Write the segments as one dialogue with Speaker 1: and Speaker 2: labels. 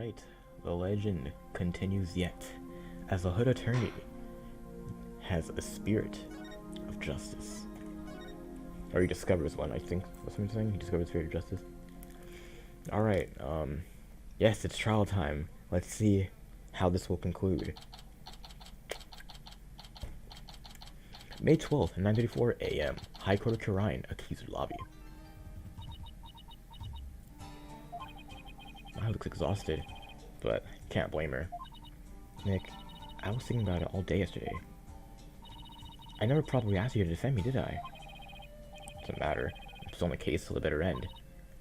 Speaker 1: Alright, the legend continues yet, as the Hood Attorney has a spirit of justice. Or he discovers one, I think. What's what I'm saying? He discovers spirit of justice. Alright, yes, it's trial time. Let's see how this will conclude. May 12th, 9:34 a.m. High Court of Khura'in, accuser lobby. I looks exhausted, but can't blame her. Nick, I was thinking about it all day yesterday. I never probably asked you to defend me, did I? Doesn't matter. I'm still on the case till the bitter end.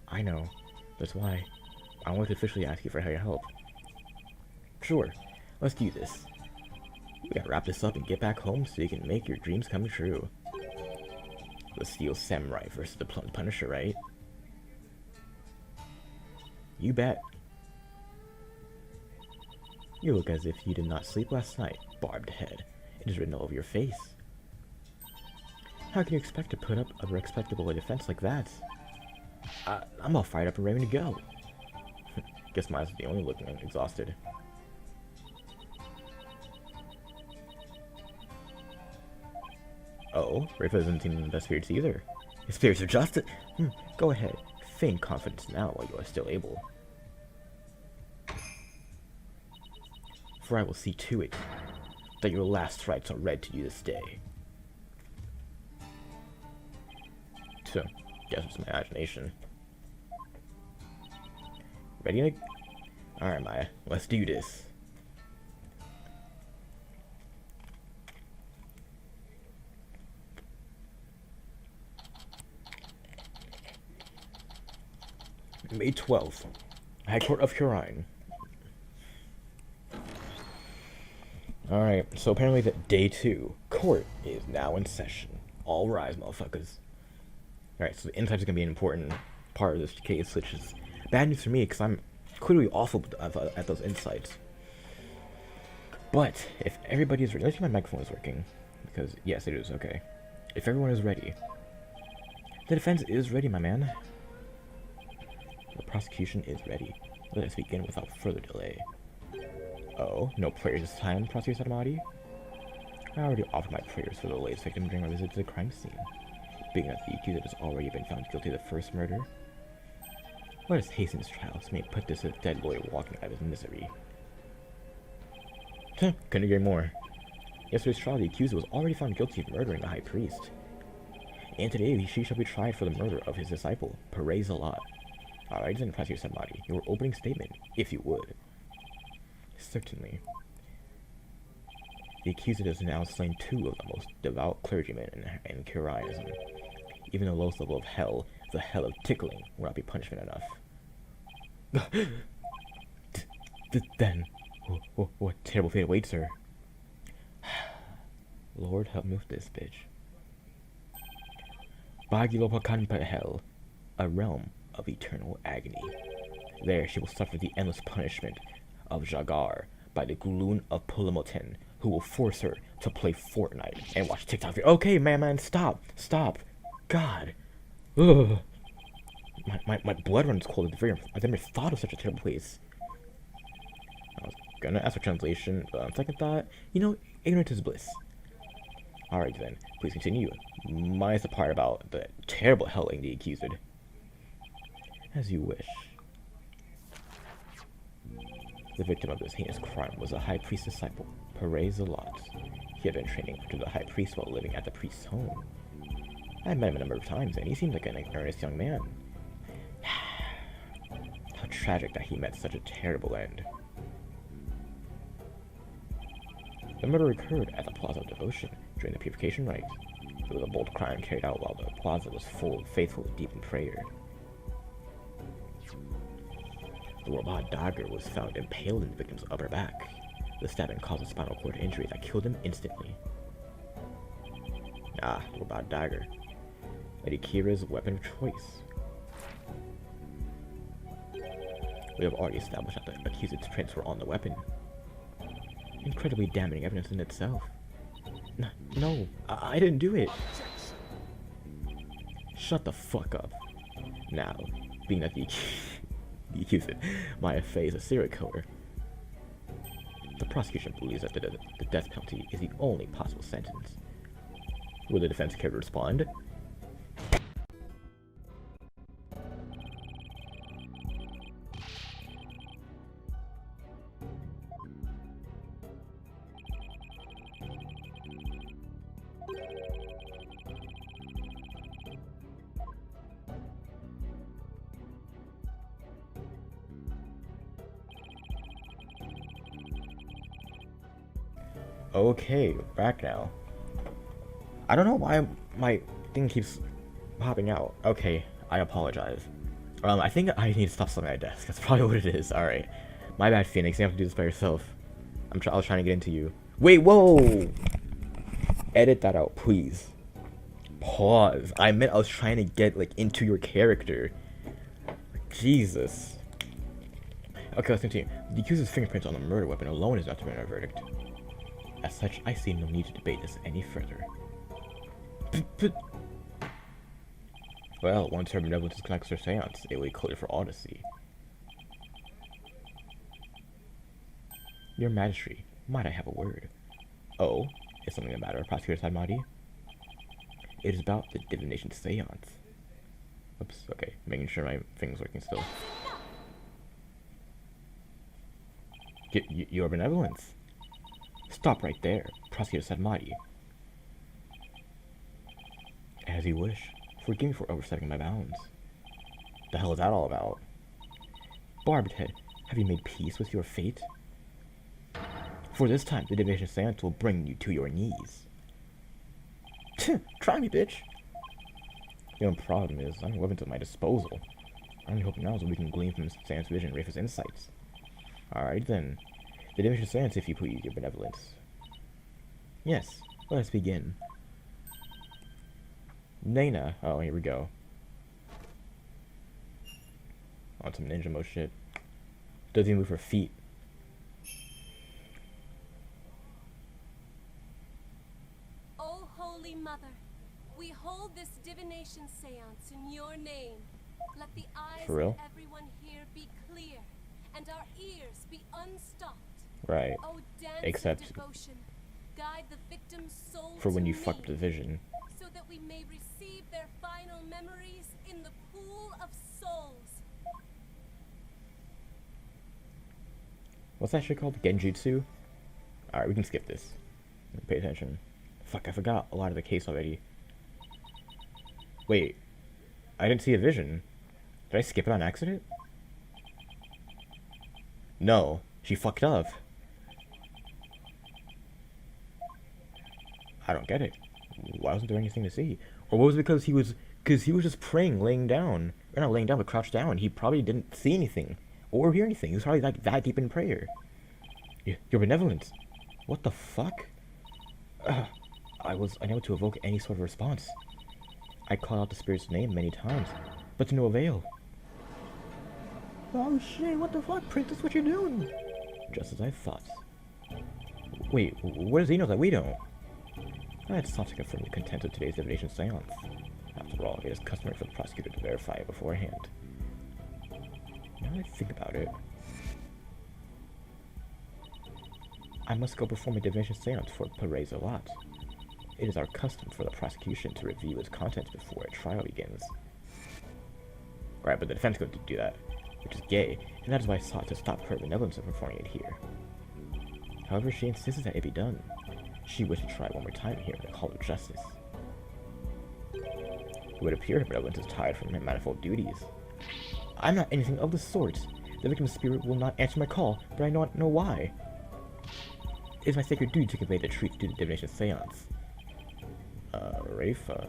Speaker 1: I know. That's why I wanted to officially ask you for your help. Sure, let's do this. We gotta wrap this up and get back home so you can make your dreams come true. The Steel Samurai versus the Punisher, right? You bet. You look as if you did not sleep last night, barbed head. It is written all over your face. How can you expect to put up a respectable defense like that? I'm all fired up and ready to go. Guess mine's the only looking exhausted. Oh, Rafa doesn't seem in the best spirits either. His spirits are justice. Go ahead, feign confidence now while you are still able. For I will see to it that your last stripes are read to you this day. So, guess it's my imagination. Ready, Nick? Alright, Maya, let's do this. May 12th, High Court of Khura'in. Alright, so apparently that day 2, court is now in session. All rise, motherfuckers. Alright, so the insights are going to be an important part of this case, which is bad news for me, because I'm clearly awful at those insights. But, if everybody is ready, let's see if my microphone is working, because, yes, it is, okay. If everyone is ready. The defense is ready, my man. The prosecution is ready. Let us begin without further delay. Oh, no prayers this time, Prosecutor Satamati? I already offered my prayers for the latest victim during our visit to the crime scene. Being that the accuser has already been found guilty of the first murder, let us hasten his trial so may put this dead boy walking out of his misery. Couldn't agree more. Yesterday's trial, the accuser was already found guilty of murdering the high priest. And today, she shall be tried for the murder of his disciple, Perez Zalat. Alright then, Prosecutor Satamati, your opening statement, if you would. Certainly. The accuser has now slain 2 of the most devout clergymen in Khura'ism. Even the lowest level of hell, the hell of tickling, will not be punishment enough. Then, what terrible fate awaits her? Lord help me with this bitch. Bagilopakanpa hell, a realm of eternal agony. There she will suffer the endless punishment of Jagar by the Gulun of Pulamoten, who will force her to play Fortnite and watch TikTok. Okay, man, stop. God. Ugh. My blood runs cold at the very. I never thought of such a terrible place. I was gonna ask for translation, but on second thought, ignorance is bliss. Alright then, please continue. Minus the part about the terrible helling the accused. As you wish. The victim of this heinous crime was a high priest disciple, Perez Zalat. He had been training under the high priest while living at the priest's home. I met him a number of times, and he seemed like an earnest young man. How tragic that he met such a terrible end. The murder occurred at the Plaza of Devotion during the purification rite. It was a bold crime carried out while the plaza was full of faithful deep in prayer. The robot dagger was found impaled in the victim's upper back. The stabbing caused a spinal cord injury that killed him instantly. The robot dagger. Lady Kira's weapon of choice. We have already established that the accused's prints were on the weapon. Incredibly damning evidence in itself. No, I didn't do it. Shut the fuck up. Now, being that The accused, Maya Fey, is a serial killer. The prosecution believes that the death penalty is the only possible sentence. Will the defense care to respond? Okay, back now. I don't know why my thing keeps popping out. Okay, I apologize. I think I need to stop slamming my desk. That's probably what it is. Alright. My bad, Phoenix. You have to do this by yourself. I was trying to get into you. Wait, whoa! Edit that out, please. Pause. I meant I was trying to get, like, into your character. Jesus. Okay, let's continue. The accused's fingerprints on the murder weapon alone is not to render a verdict. As such, I see no need to debate this any further. Well, once her benevolence connects her seance, it will be coded for all to see. Your Majesty, might I have a word? Oh, is something the matter, Prosecutor Sahdmadhi? It is about the divination seance. Oops, okay, making sure my thing's working still. Your benevolence. Stop right there, Prosecutor Sahdmadhi. As you wish. Forgive me for overstepping my bounds. The hell is that all about? Barbed Head, have you made peace with your fate? For this time, the divination seance will bring you to your knees. Try me, bitch. The only problem is, I have weapons at my disposal. I only hope now is what we can glean from this seance vision and Rafa's insights. Alright then. The divination seance, if you please, your benevolence. Yes, let us begin. Nana. Oh, here we go. On some ninja mode shit. Doesn't even move her feet.
Speaker 2: Oh, Holy Mother, we hold this divination seance in your name. Let the eyes of everyone here be clear, and our ears be unstopped.
Speaker 1: Right.
Speaker 2: Oh,
Speaker 1: except
Speaker 2: devotion, guide the victim's soul
Speaker 1: for when
Speaker 2: to
Speaker 1: you
Speaker 2: me,
Speaker 1: fucked the vision.
Speaker 2: so that we may receive their final memories in the pool of souls.
Speaker 1: What's that shit called? Genjutsu? Alright, we can skip this. Pay attention. Fuck, I forgot a lot of the case already. Wait. I didn't see a vision. Did I skip it on accident? No. She fucked up. I don't get it. Why wasn't there anything to see? Or was it because he was just praying, laying down. Or not laying down, but crouched down. He probably didn't see anything. Or hear anything. He was probably like that deep in prayer. Your benevolence. What the fuck? I was unable to evoke any sort of response. I called out the spirit's name many times, but to no avail. Oh shit, what the fuck, Princess, what you doing? Just as I thought. Wait, what does he know that we don't? I had sought to confirm the content of today's divination seance. After all, it is customary for the prosecutor to verify it beforehand. Now that I think about it, I must go perform a divination seance for Perez Alat. It is our custom for the prosecution to review its contents before a trial begins. Right, but the defense could do that, which is gay, and that is why I sought to stop her benevolence from performing it here. However, she insisted that it be done. She wished to try one more time here in the Hall of Justice. It would appear her benevolence is tired from her manifold duties. I'm not anything of the sort. The victim's spirit will not answer my call, but I do not know why. It is my sacred duty to convey the truth to the divination seance. Rafa,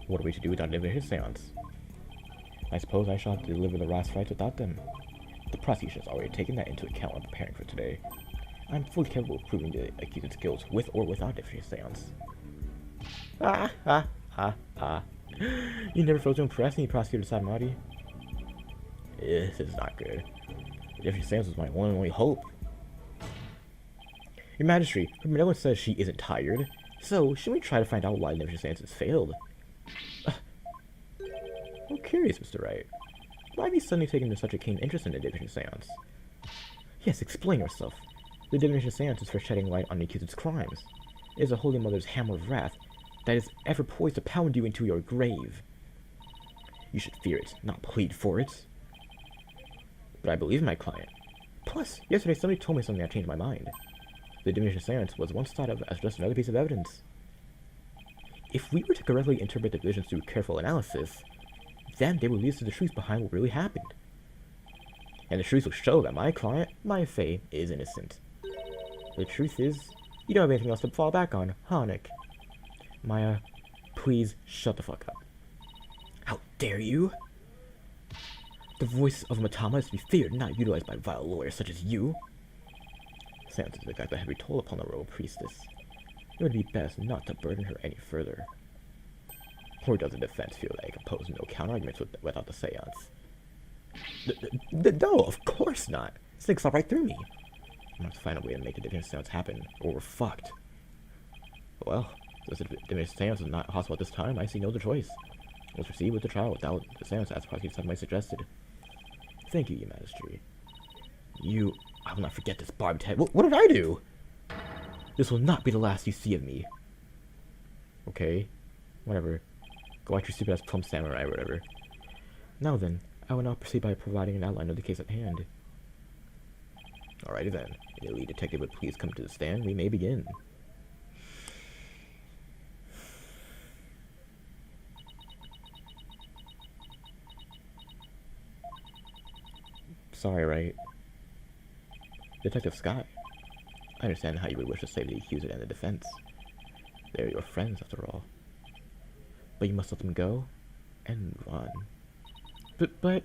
Speaker 1: what are we to do without a divination seance? I suppose I shall have to deliver the last rites without them. The prosecution has already taken that into account when preparing for today. I'm fully capable of proving the accused's guilt with or without divination seance. You never failed to impress me, Prosecutor Sahdmadhi. This is not good. The divination seance was my one and only hope. Your Majesty, her benevolence says she isn't tired, so should we try to find out why the divination seance has failed? I'm curious, Mr. Wright. Why have you suddenly taken such a keen interest in the divination seance? Yes, explain yourself. The divination seance is for shedding light on the accused's crimes. It is a Holy Mother's hammer of wrath that is ever poised to pound you into your grave. You should fear it, not plead for it. But I believe my client. Plus, yesterday somebody told me something that changed my mind. The divination seance was once thought of as just another piece of evidence. If we were to correctly interpret the visions through careful analysis, then they would lead us to the truth behind what really happened. And the truth will show that my client, Maya Fey, is innocent. The truth is, you don't have anything else to fall back on, huh, Nick? Maya, please shut the fuck up. How dare you? The voice of Matama is to be feared, not utilized by vile lawyers such as you. Seance is the fact that heavy toll upon the royal priestess. It would be best not to burden her any further. Or does the defense feel they can pose no counterarguments without the seance? No, of course not. This thing saw right through me. I must find a way to make the divination seance happen, or we're fucked. Well, since the divination seance is not possible at this time, I see no other choice. Let's proceed with the trial without the seance, as prosecutor suddenly suggested. Thank you, Your Majesty. I will not forget this barbed head. What did I do? This will not be the last you see of me. Okay, whatever. Go watch your stupid ass Plum Samurai or whatever. Now then, I will now proceed by providing an outline of the case at hand. Alrighty then. If the lead detective would please come to the stand, we may begin. Sorry, right? Detective Scott, I understand how you would wish to save the accuser and the defense. They're your friends, after all. But you must let them go and run. But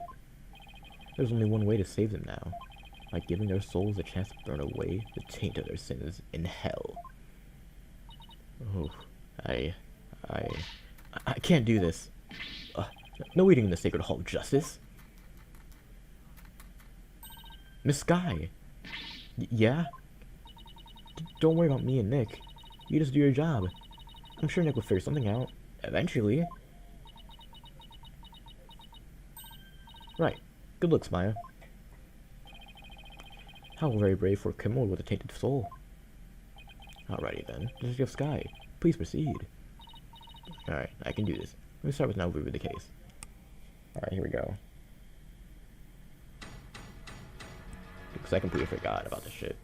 Speaker 1: there's only one way to save them now, by giving their souls a chance to burn away the taint of their sins in hell. Oh, I can't do this. No eating in the Sacred Hall of Justice. Miss Skye. Yeah? Don't worry about me and Nick. You just do your job. I'm sure Nick will figure something out. Eventually. Right. Good looks, Maya. How very brave for a criminal with a tainted soul. Alrighty then. Detective Skye, please proceed. Alright, I can do this. Let me start with an overview of the case. Alright, here we go. Because I completely forgot about this shit.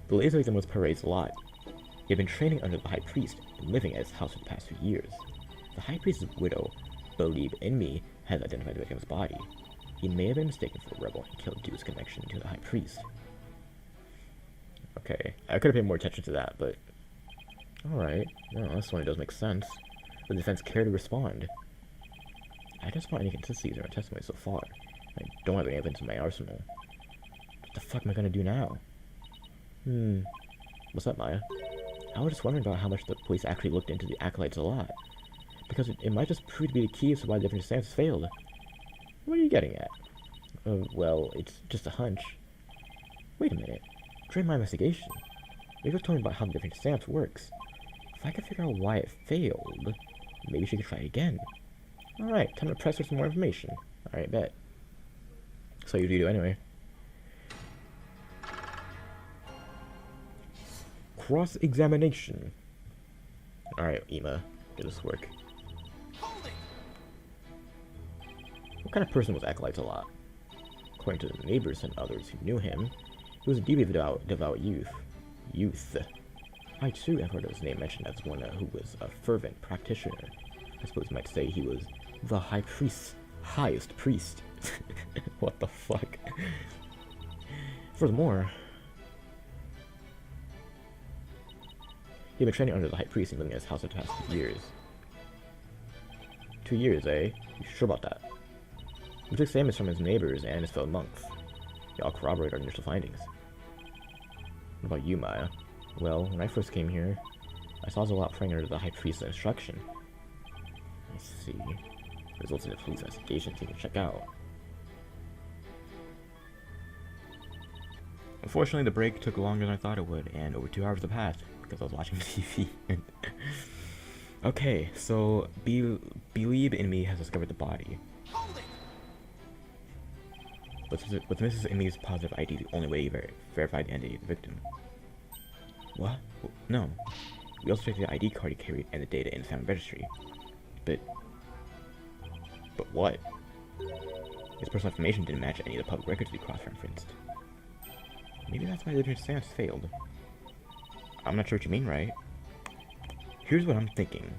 Speaker 1: The laser victim was Parade's lot. He had been training under the High Priest and living at his house for the past few years. The High Priest's widow, Believe in Me, has identified the victim's body. He may have been mistaken for a rebel and killed due to his connection to the High Priest. Okay, I could have paid more attention to that, but... Alright, no, this one does make sense. The defense care to respond. I just want any consistencies in our testimony so far. I don't have any evidence in my arsenal. What the fuck am I gonna do now? What's up, Maya? I was just wondering about how much the police actually looked into the Acolytes a lot. Because it might just prove to be the key as to why the different seances failed. What are you getting at? Well, it's just a hunch. Wait a minute. During my investigation, you just told me about how the different seance works. If I could figure out why it failed, maybe she could try it again. Alright, time to press for some more information. Alright, bet. So you do anyway. Cross-examination. Alright, Ema. Get this work. What kind of person was Acolyte a lot? According to the neighbors and others who knew him, he was a deeply devout youth. I too have heard of his name mentioned as one who was a fervent practitioner. I suppose you might say he was the High Priest's highest priest. What the fuck? Furthermore, he had been training under the High Priest and living in his house for the past 2 years. 2 years, eh? You sure about that? We took statements from his neighbors and his fellow monks. They all corroborate our initial findings. What about you, Maya? Well, when I first came here, I saw Zalot praying under the High Priest's instruction. I see. Results in a police investigation team to check out. Unfortunately, the break took longer than I thought it would, and over 2 hours have passed because I was watching TV. Okay, so Believe in Me has discovered the body. But with Mrs. Amy's positive ID, the only way you verify the identity of the victim. What? No. We also checked the ID card he carried and the data in the family registry. But what? His personal information didn't match any of the public records we cross-referenced. Maybe that's why the divination seance failed. I'm not sure what you mean, right? Here's what I'm thinking.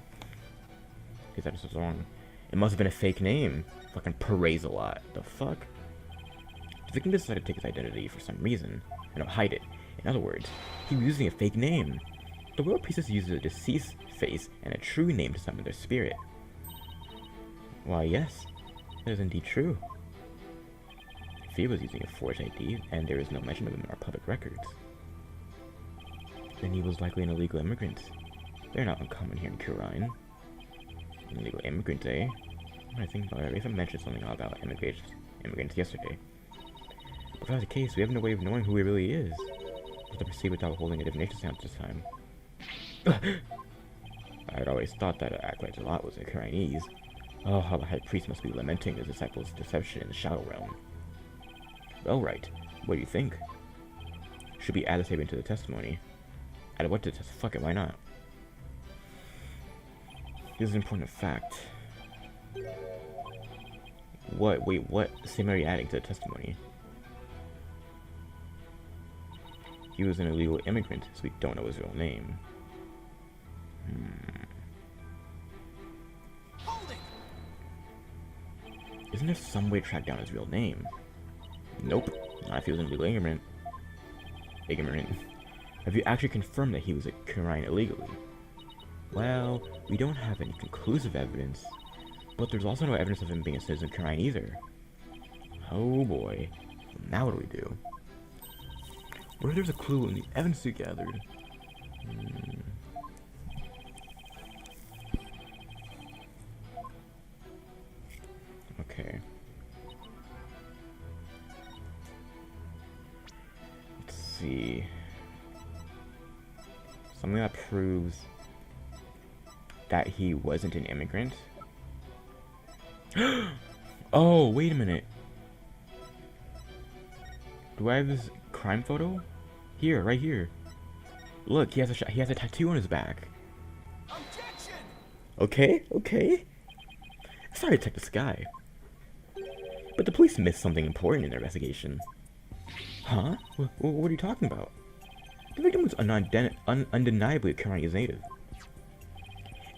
Speaker 1: His episode's wrong. It must have been a fake name. Fucking Perez a lot. The fuck? The victim decided to take his identity for some reason and hide it. In other words, he was using a fake name. The royal priestess uses a deceased face and a true name to summon their spirit. Why, yes, that is indeed true. Fee was using a forged ID, and there is no mention of him in our public records. Then he was likely an illegal immigrant. They're not uncommon here in Kurine. Illegal immigrant, eh? I think about it, Rafa mentioned something about immigrants yesterday. But if that's the case, we have no way of knowing who he really is. We'll have to proceed without holding a divination seance this time. I had always thought that Acolyte Zalat was a Kurinese. Oh, how the High Priest must be lamenting his disciples' deception in the Shadow Realm. Well, right. What do you think? Should we add this into the testimony? Add what to the test? Fuck it, why not? This is an important fact. What? Wait, what? Same are you adding to the testimony? He was an illegal immigrant, so we don't know his real name. Isn't there some way to track down his real name? Nope. Not if he was an illegal immigrant. Have you actually confirmed that he was a Kurine illegally? Well, we don't have any conclusive evidence, but there's also no evidence of him being a citizen of Kurine either. Oh boy. Now what do we do? What if there's a clue in the evidence you gathered? Okay. Let's see. Something that proves that he wasn't an immigrant. Oh, wait a minute. Do I have his crime photo? Here, right here. Look, he has a tattoo on his back. Objection! Okay. Sorry to check this guy. But the police missed something important in their investigation. Huh? What are you talking about? The victim was undeniably a Kurinese native.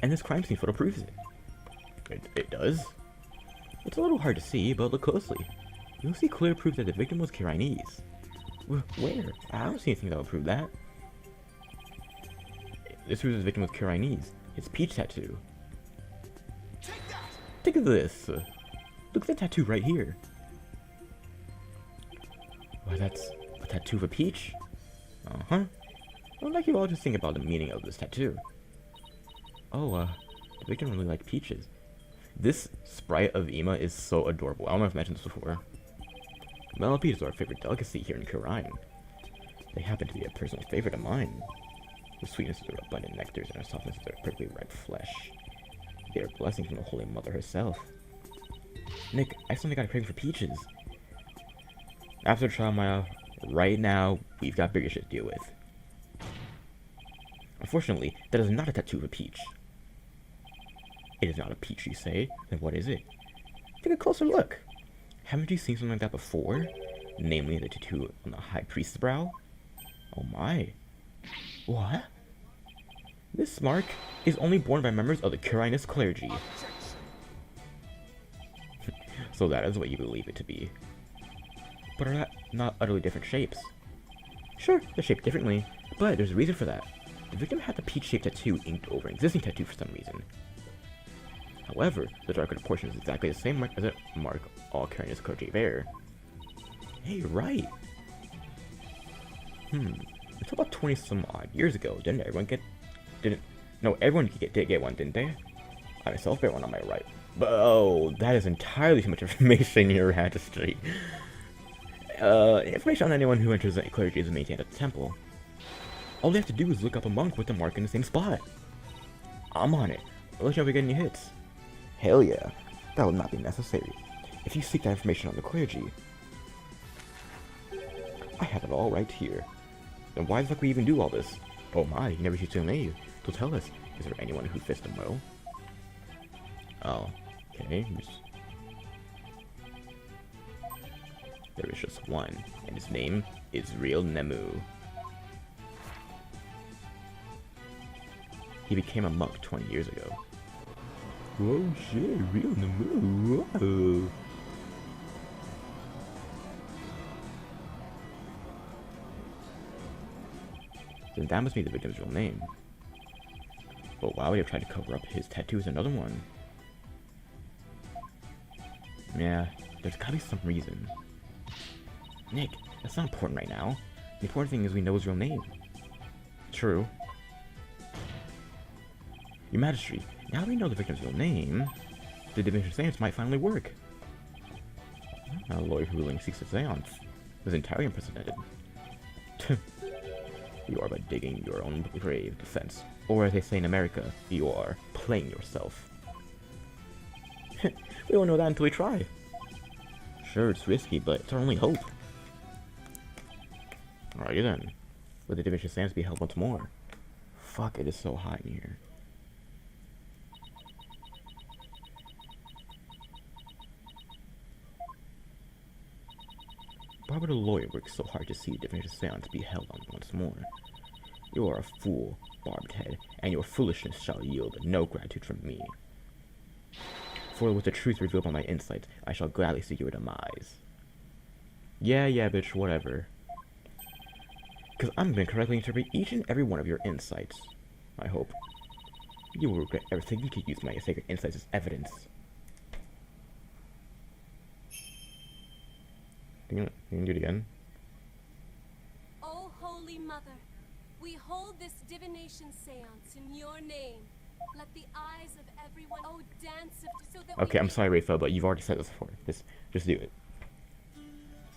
Speaker 1: And this crime scene photo proves it. It does? It's a little hard to see, but look closely. You'll see clear proof that the victim was Kurinese. Where? I don't see anything that would prove that. This proves the victim was Kurinese. His peach tattoo. Take this. Look at the tattoo right here. Why, that's a tattoo of a peach? Uh-huh. I would like you all to think about the meaning of this tattoo. Oh, the victim really liked peaches. This sprite of Ima is so adorable. I don't know if I've mentioned this before. Mellow peaches are our favorite delicacy here in Kurine. They happen to be a personal favorite of mine. The sweetness of their abundant nectars and the softness of their perfectly ripe flesh. They are blessings from the Holy Mother herself. Nick, I suddenly got a craving for peaches. After trial, Maya, right now, we've got bigger shit to deal with. Unfortunately, that is not a tattoo of a peach. It is not a peach, you say? Then what is it? Take a closer look. Haven't you seen something like that before? Namely, the tattoo on the High Priest's brow? Oh my. What? This mark is only borne by members of the Kurinist clergy. So that is what you believe it to be. But are that not utterly different shapes? Sure, they're shaped differently, but there's a reason for that. The victim had the peach-shaped tattoo inked over an existing tattoo for some reason. However, the darker portion is exactly the same mark as a mark all Kurinist clergy bear. Hey, you're right. It's about 20 some odd years ago. Everyone did get one, didn't they? I myself bear one on my right. But oh, that is entirely too much information, Your Majesty. Information on anyone who enters the clergy is maintained at the temple. All they have to do is look up a monk with the mark in the same spot. I'm on it. I'll let you know if we get any hits. Hell yeah. That will not be necessary. If you seek that information on the clergy, I have it all right here. Then why the fuck we even do all this? Oh my, you never used to me. So tell us, is there anyone who fits them well? Oh, okay. There is just one, and his name is Real Nemu. He became a monk 20 years ago. Whoa, shit, Real Nemu. Whoa. Then that must be the victim's real name. But why would he have tried to cover up his tattoo is another one? Yeah, there's gotta be some reason. Nick, that's not important right now. The important thing is we know his real name. True. Your Majesty, now that we know the victim's real name, the divination seance might finally work. A lawyer who willingly seeks a seance is entirely unprecedented. You are but digging your own grave, defense. Or as they say in America, you are playing yourself. We won't know that until we try. Sure, it's risky, but it's our only hope. Alrighty then. Let the divination seance be held once more. Fuck, it is so hot in here. Why would a lawyer work so hard to see the divination seance be held on once more? You are a fool, barbed head, and your foolishness shall yield no gratitude from me. For with the truth revealed by my insight, I shall gladly see your demise. Yeah, bitch, whatever. Because I'm going to correctly interpret each and every one of your insights. I hope. You will regret ever thinking you could use my sacred insights as evidence. You can do it again.
Speaker 2: Oh, Holy Mother, we hold this divination seance in your name. Let the eyes of everyone, oh, dance so that
Speaker 1: okay, I'm sorry, Rayfel, but you've already said this before. Just do it.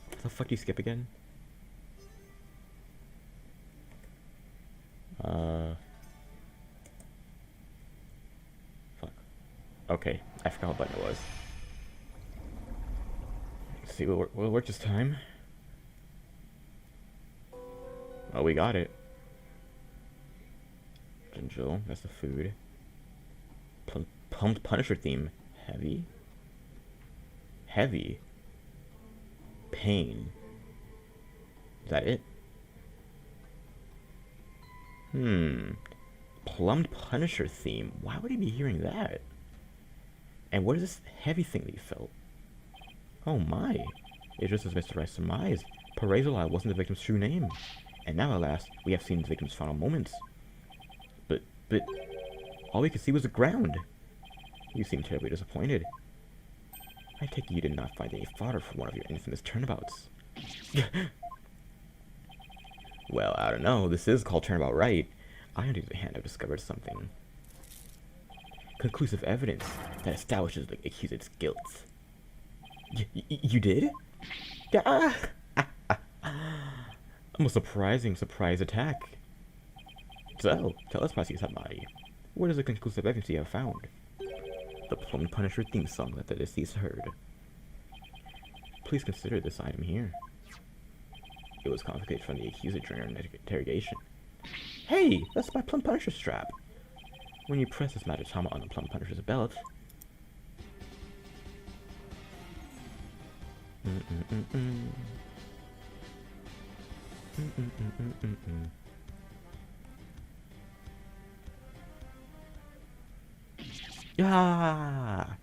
Speaker 1: What the fuck do you skip again? Fuck. Okay, I forgot what button it was. Let's see, will it work this time? Oh, we got it. Ginger, that's the food. Pumped Punisher theme. Heavy. Heavy. Pain. Is that it? Plumbed Punisher theme. Why would he be hearing that? And what is this heavy thing that you felt? Oh my. It's just as Mr. Rice surmised. Parazolai wasn't the victim's true name. And now, alas, we have seen the victim's final moments. But all we could see was the ground. You seem terribly disappointed. I take it you did not find any fodder for one of your infamous turnabouts. Well, I don't know. This is called Turnabout Right. I, on the other hand, have discovered something. Conclusive evidence that establishes the accused's guilt. You did? Ah! A surprising surprise attack. So, tell us, Pastor Samari, what is the conclusive evidence you have found? The Plumbed Punisher theme song that the deceased heard. Please consider this item here. It was confiscated from the accused during our interrogation. Hey, that's my Plumbed Punisher strap. When you press this magic tama on the Plumbed Punisher's belt, Ah!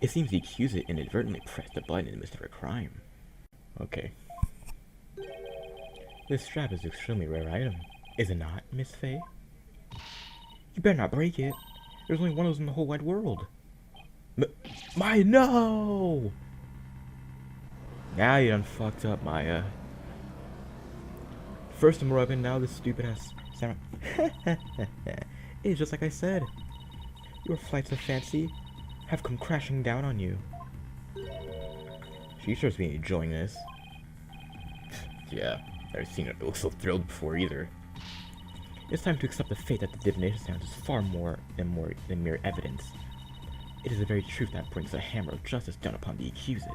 Speaker 1: It seems the accused inadvertently pressed the button in the midst of her crime. Okay. This strap is an extremely rare item, is it not, Miss Faye? You better not break it. There's only one of those in the whole wide world. No! Now you done fucked up, Maya. First I'm rubbing, now this stupid ass Sarah. It's just like I said. Your flights of fancy have come crashing down on you. She sure has been enjoying this. Yeah, I've never seen her look so thrilled before either. It's time to accept the fate that the divination seance is far more than mere evidence. It is the very truth that brings the hammer of justice down upon the accused.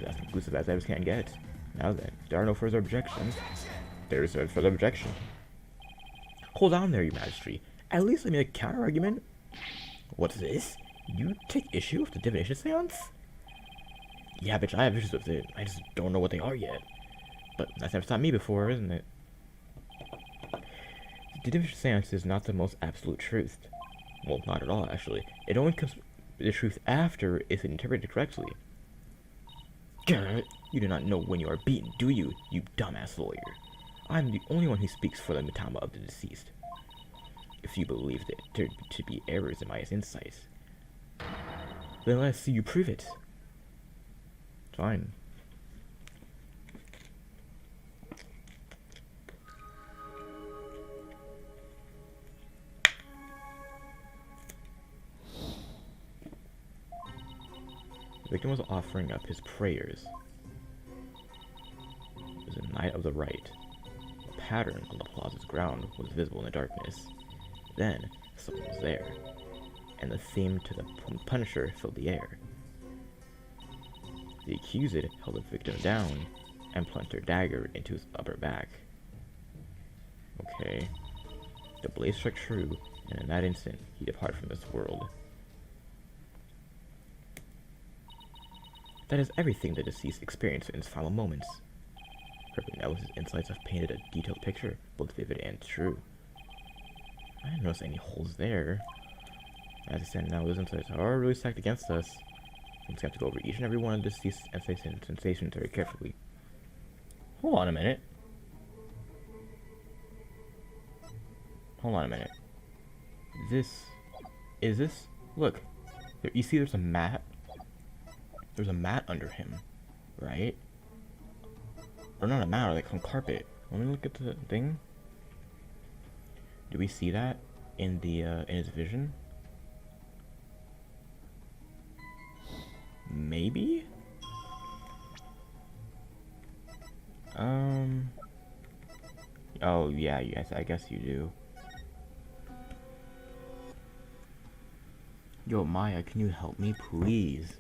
Speaker 1: That's conclusive as evidence can get. Now then, there are no further objections. There is no further objection. Hold on there, your majesty. At least let me make a counter-argument. What's this? You take issue with the divination seance? Yeah, bitch, I have issues with it. I just don't know what they are yet. But that's never stopped me before, isn't it? The divination seance is not the most absolute truth. Well, not at all, actually. It only comes the truth after it's interpreted correctly. Garrett, you do not know when you are beaten, do you, you dumbass lawyer? I'm the only one who speaks for the Mitama of the deceased. If you believe that there to be errors in my insights, then let's see you prove it. Fine. The victim was offering up his prayers. It was a knight of the right. A pattern on the plaza's ground was visible in the darkness. Then, someone was there, and the theme to the Punisher filled the air. The accused held the victim down and plunged their dagger into his upper back. Okay. The blade struck true, and in that instant, he departed from this world. That is everything the deceased experienced in his final moments. Herbert Ellis' insights have painted a detailed picture, both vivid and true. I didn't notice any holes there. As I said, now those insights are really stacked against us. I'm just going to have to go over each and every one of the deceased sensations very carefully. Hold on a minute. Hold on a minute. Is this? Look. You see there's a mat? There's a mat under him, right? Or not a mat, or like some carpet. Let me look at the thing. Do we see that in the in his vision? Maybe? Oh yeah, yes, I guess you do. Yo, Maya, can you help me, please?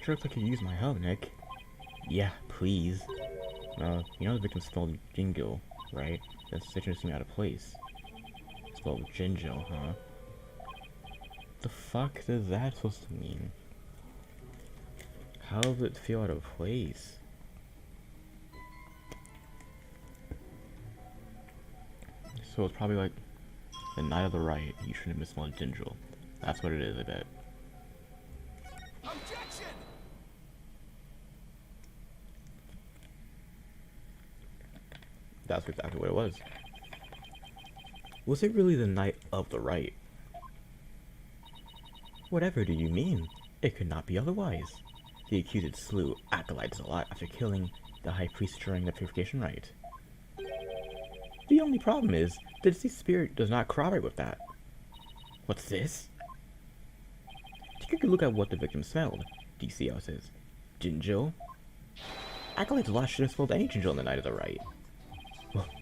Speaker 1: Sure looks like you use my help, Nick. Yeah, please. You know the victim spelled Jingo, right? That situation seemed out of place. Spelled Jinjo, huh? The fuck does that supposed to mean? How does it feel out of place? So it's probably like the Knight of the Right. You shouldn't have misspelled Jinjo. That's what it is, I bet. Objection! That's exactly what it was. Was it really the Knight of the Right? Whatever do you mean? It could not be otherwise. The accused slew acolytes a lot after killing the high priest during the purification rite. The only problem is, the deceased spirit does not corroborate with that. What's this? Take a good look at what the victim smelled. Do you see how it says, Jinjo? Acolytes a lot should have spelled any Jinjo on the Night of the Rite.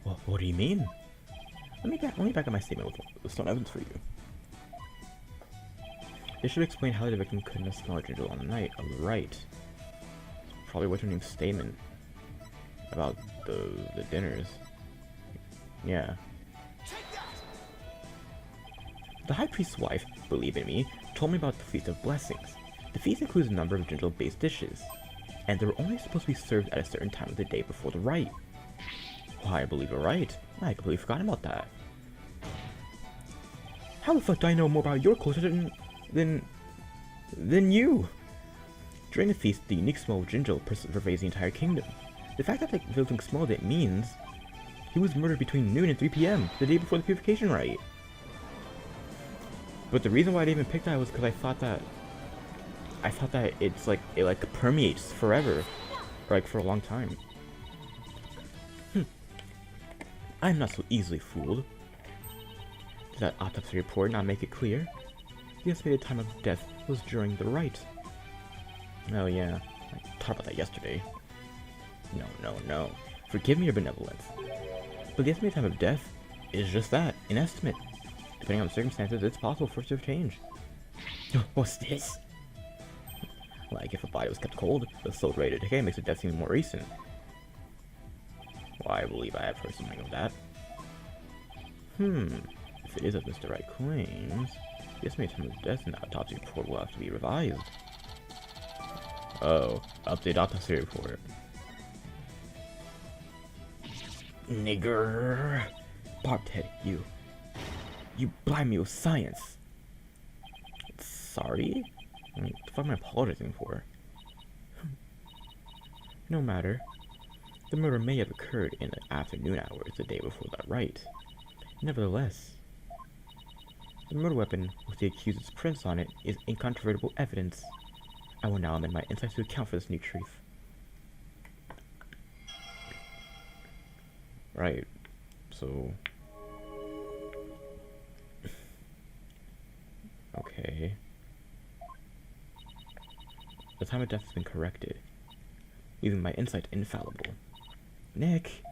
Speaker 1: What do you mean? Let me back up my statement with some evidence for you. This should explain how the victim couldn't have smelled Jinjo on the Night of the Rite. It's probably what's her name's statement about the dinners. Yeah. The High Priest's wife, believe in me, told me about the Feast of Blessings. The feast includes a number of Jinjo-based dishes, and they were only supposed to be served at a certain time of the day before the rite. Why, I believe you're right. I completely forgot about that. How the fuck do I know more about your culture than you? During the feast, the unique smell of Jinjo pervades the entire kingdom. The fact that the victim smelled it means he was murdered between noon and 3 p.m. the day before the purification rite. But the reason why I didn't even pick that was because I thought that it's like it permeates forever, or like for a long time. I'm not so easily fooled. Did that autopsy report not make it clear? The estimated time of death was during the rite. Oh yeah, I talked about that yesterday. No. Forgive me your benevolence. But the estimated time of death is just that, an estimate. Depending on the circumstances, it's possible for it to change. What's this? Like, if a body was kept cold, the slow rate of decay makes the death seem more recent. Well, I believe I have heard something of that. If it is as Mr. Wright claims, the estimated time of death in the autopsy report will have to be revised. Oh, update autopsy report. Nigger! Barbed-Head, you blind me with science! Sorry? I mean, what the fuck am I apologizing for? No matter. The murder may have occurred in the afternoon hours the day before that right. Nevertheless, the murder weapon with the accused's prints on it is incontrovertible evidence. I will now amend my insights to account for this new truth. Right, so... okay. The time of death has been corrected, leaving my insight infallible. Nick!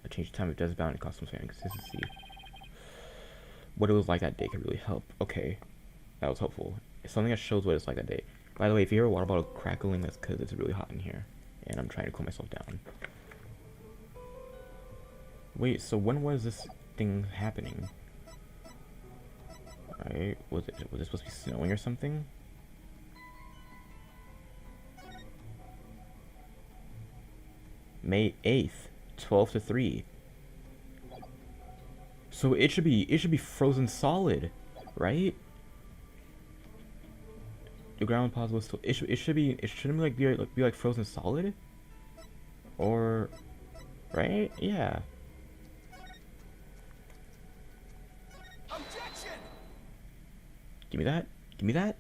Speaker 1: I changed the time of death bound and caused some inconsistency. What it was like that day could really help. Okay, that was helpful. It's something that shows what it's like that day. By the way, if you hear a water bottle crackling, that's because it's really hot in here. And I'm trying to cool myself down. Wait, so when was this thing happening? Alright, was it supposed to be snowing or something? May 8th, 12 to 3. So it should be frozen solid, right? The ground possible still it shouldn't be like frozen solid? Or right? Yeah.
Speaker 3: Objection!
Speaker 1: Give me that. Give me that.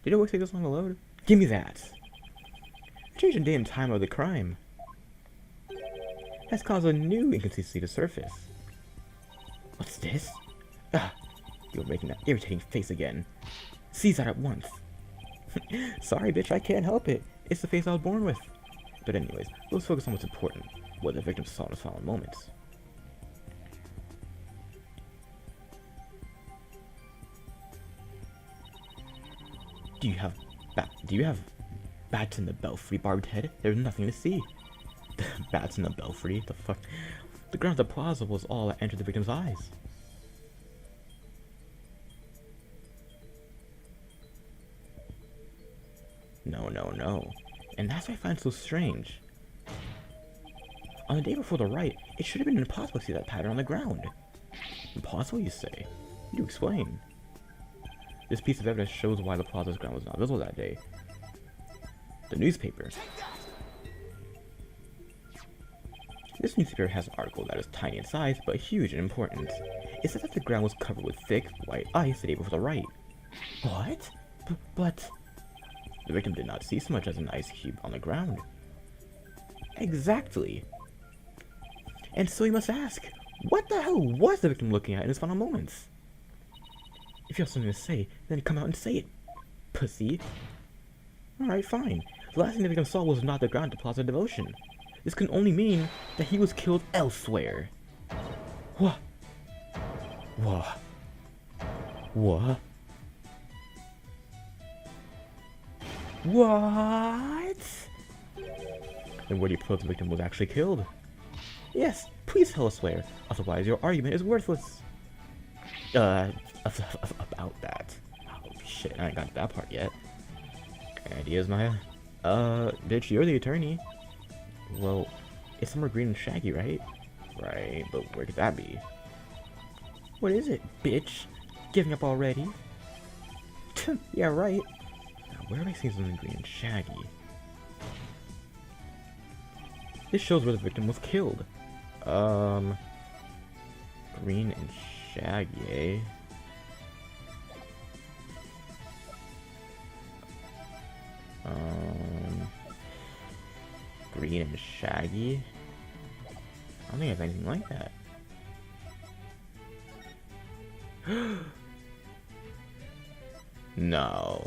Speaker 1: Did it always take this long to load? Give me that. Change the date and time of the crime has caused a new inconsistency to surface. What's this? Ah, you're making that irritating face again. Seize that at once. Sorry, bitch, I can't help it. It's the face I was born with. But anyways, let's focus on what's important. What the victim saw in his final moments. Do you have bats in the belfry, Barbed-Head? There's nothing to see. Bats in the belfry? The fuck? The ground of the plaza was all that entered the victim's eyes. No. And that's what I find so strange. On the day before the right, it should have been impossible to see that pattern on the ground. Impossible, you say? You explain. This piece of evidence shows why the plaza's ground was not visible that day. The newspaper. This newspaper has an article that is tiny in size, but huge in importance. It says that the ground was covered with thick, white ice the day before the right. What? But... The victim did not see so much as an ice cube on the ground. Exactly. And so you must ask, what the hell was the victim looking at in his final moments? If you have something to say, then come out and say it, pussy. Alright, fine. The last thing the victim saw was not the ground to Plaza Devotion. This can only mean that he was killed elsewhere. What? What? What? What? Then where do you prove the victim was actually killed? Yes, please tell us where. Otherwise, your argument is worthless. About that. Oh shit, I ain't got to that part yet. Ideas, Maya? Bitch, you're the attorney. Well, it's somewhere green and shaggy, right? Right, but where could that be? What is it, bitch? Giving up already? Yeah, right. Now, where am I seeing something green and shaggy? This shows where the victim was killed. Green and shaggy, eh? Green and shaggy? I don't think I have anything like that. No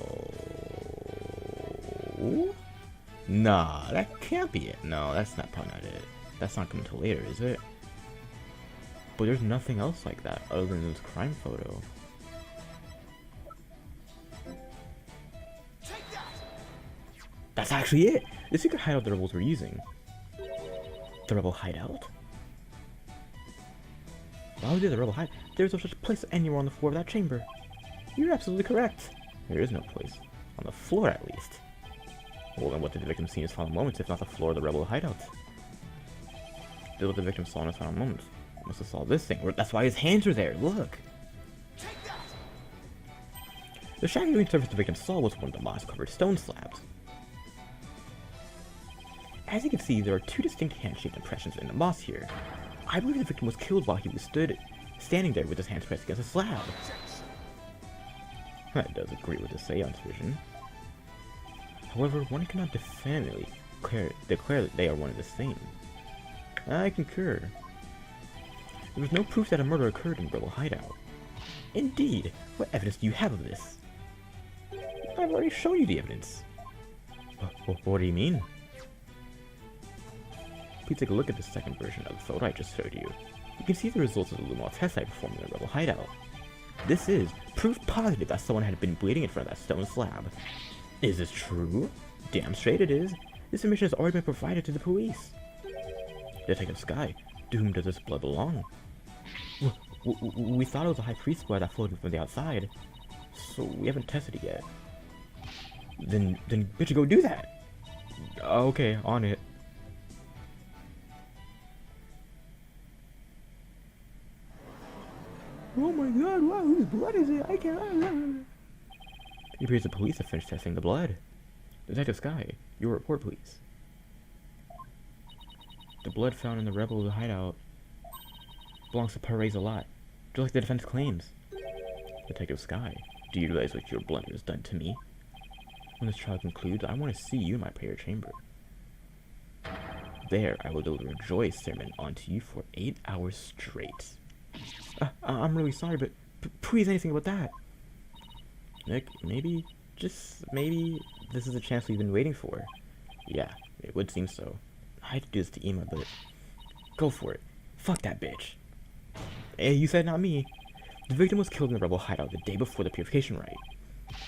Speaker 1: No? Nah, that can't be it. No, that's probably not it. That's not coming till later, is it? But there's nothing else like that other than this crime photo. That's actually it! The secret hideout the rebels were using. The rebel hideout? Why would the rebel hide? There's no such place anywhere on the floor of that chamber. You're absolutely correct. There is no place. On the floor, at least. Well, then what did the victim see in his final moments if not the floor of the rebel hideout? This is what the victim saw in his final moments. He must have saw this thing. That's why his hands are there. Look! The shaggy green surface the victim saw was one of the moss-covered stone slabs. As you can see, there are two distinct hand-shaped impressions in the moss here. I believe the victim was killed while he was standing there with his hands pressed against a slab. That does agree with the seance vision. However, one cannot definitively declare that they are one and the same. I concur. There was no proof that a murder occurred in Rebel Hideout. Indeed, what evidence do you have of this? I've already shown you the evidence. What do you mean? Please take a look at the second version of the photo I just showed you. You can see the results of the Lumos test I performed in the Rebel Hideout. This is proof positive that someone had been bleeding in front of that stone slab. Is this true? Damn straight it is. This information has already been provided to the police. Detective Sky, to whom does this blood belong? We thought it was a high priest blood that flowed from the outside, so we haven't tested it yet. Then bitch, go do that. Okay, on it. Oh my god, wow, whose blood is it? I can't. It appears the police have finished testing the blood. Detective Sky, your report, please. The blood found in the Rebel hideout belongs to Perez a lot, just like the defense claims. Detective Sky, do you realize what your blunder has done to me? When this trial concludes, I want to see you in my prayer chamber. There, I will deliver a joyous sermon onto you for 8 hours straight. I'm really sorry, but please anything about that. Nick, maybe, just maybe, this is the chance we've been waiting for. Yeah, it would seem so. I had to do this to Ema, but go for it. Fuck that bitch. Hey, you said not me. The victim was killed in the Rebel hideout the day before the purification rite.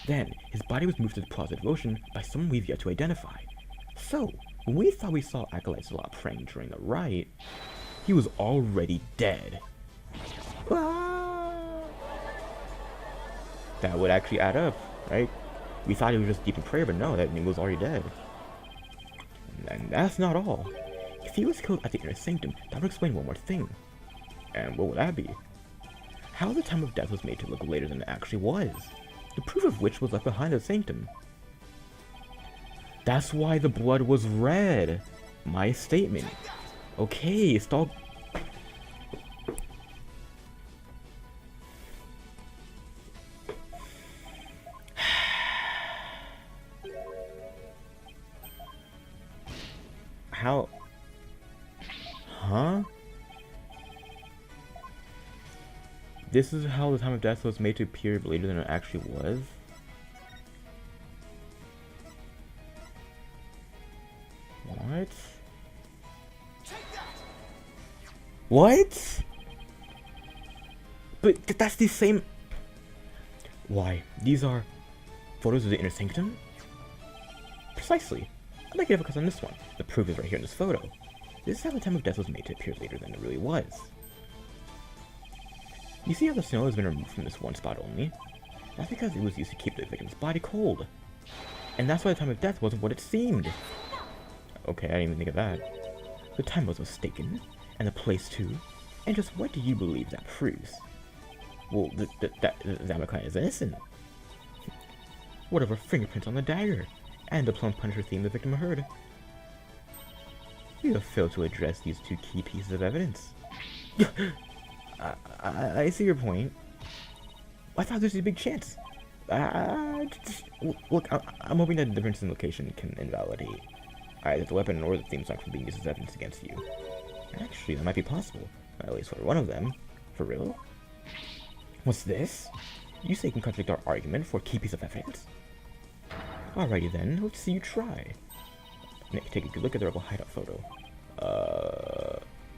Speaker 1: Then, his body was moved to the Plaza Devotion by someone we've yet to identify. So, when we thought we saw Acolyte Zalot praying during the rite, he was already dead. That would actually add up, right? We thought he was just deep in prayer, but no, that he was already dead. And that's not all. If he was killed at the Inner Sanctum, that would explain one more thing. And what would that be? How the time of death was made to look later than it actually was. The proof of which was left behind the Sanctum. That's why the blood was red. My statement. Okay, stop. How? Huh? This is how the time of death was made to appear later than it actually was? What? What? But that's the same... Why? These are photos of the Inner Sanctum? Precisely. I'd like you to focus on this one. The proof is right here in this photo. This is how the time of death was made to appear later than it really was. You see how the snow has been removed from this one spot only? That's because it was used to keep the victim's body cold. And that's why the time of death wasn't what it seemed. Okay, I didn't even think of that. The time was mistaken, and the place too. And just what do you believe that proves? Well, that Zamakai is innocent. What of her fingerprints on the dagger? And the Plum Punisher theme the victim heard? You have failed to address these two key pieces of evidence. I see your point. I thought this was a big chance. Look, I'm hoping that the difference in location can invalidate either the weapon or the theme song from being used as evidence against you. Actually, that might be possible. At least for one of them. For real? What's this? You say you can contradict our argument for a key piece of evidence? Alrighty then, let's see you try. Nick, take a good look at the rebel hideout photo.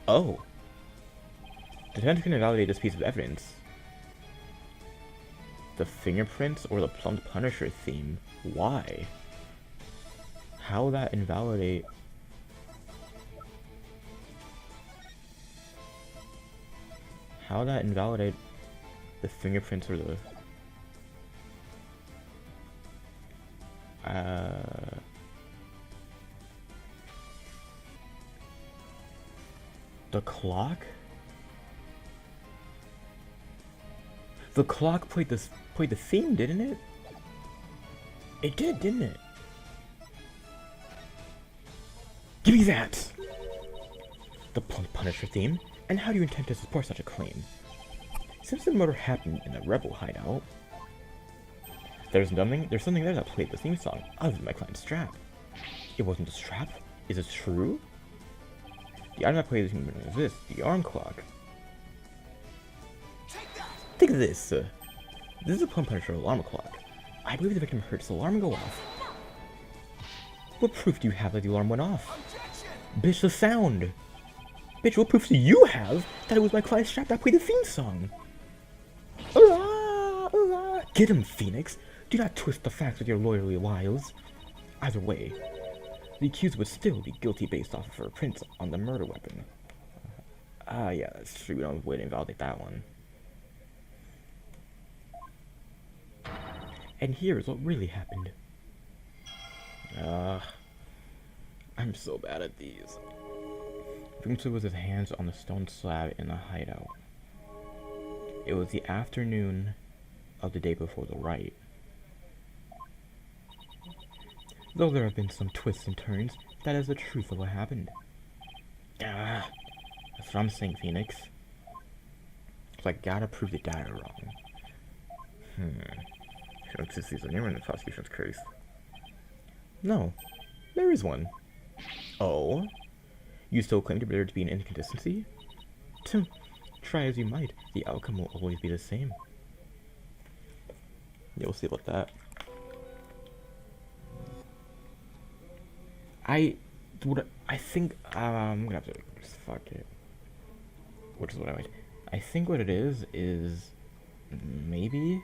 Speaker 1: Oh. The defense can invalidate this piece of evidence. The fingerprints or the Plumped Punisher theme? Why? How that invalidate... How that invalidate the fingerprints or the clock? The clock played the theme, didn't it? It did, didn't it? Give me that! The Plump Punisher theme? And how do you intend to support such a claim? Since the murder happened in a rebel hideout, there's something there that played the theme song other than my client's strap. It wasn't a strap? Is it true? The item that played the theme is this, the arm clock. Think of this. This is a Plump Punisher alarm clock. I believe the victim heard his alarm go off. What proof do you have that the alarm went off? Bitch, the sound! Bitch, what proof do you have that it was my client's strap that played the theme song? Hurrah! Hurrah! Get him, Phoenix! Do not twist the facts with your lawyerly wiles. Either way, the accused would still be guilty based off of her prints on the murder weapon. Yeah, that's true. We don't have a way to invalidate that one. And here is what really happened. I'm so bad at these. Victim stood with his hands on the stone slab in the hideout. It was the afternoon of the day before the riot. Though there have been some twists and turns, that is the truth of what happened. That's what I'm saying, Phoenix. So I gotta prove the data wrong. Inconsistencies are never in the prosecution's case. No, there is one. Oh? You still claim there to be an inconsistency? Try as you might, the outcome will always be the same. Yeah, we'll see about that. I think, I'm gonna have to just fuck it. Which is what I might. I think what it is maybe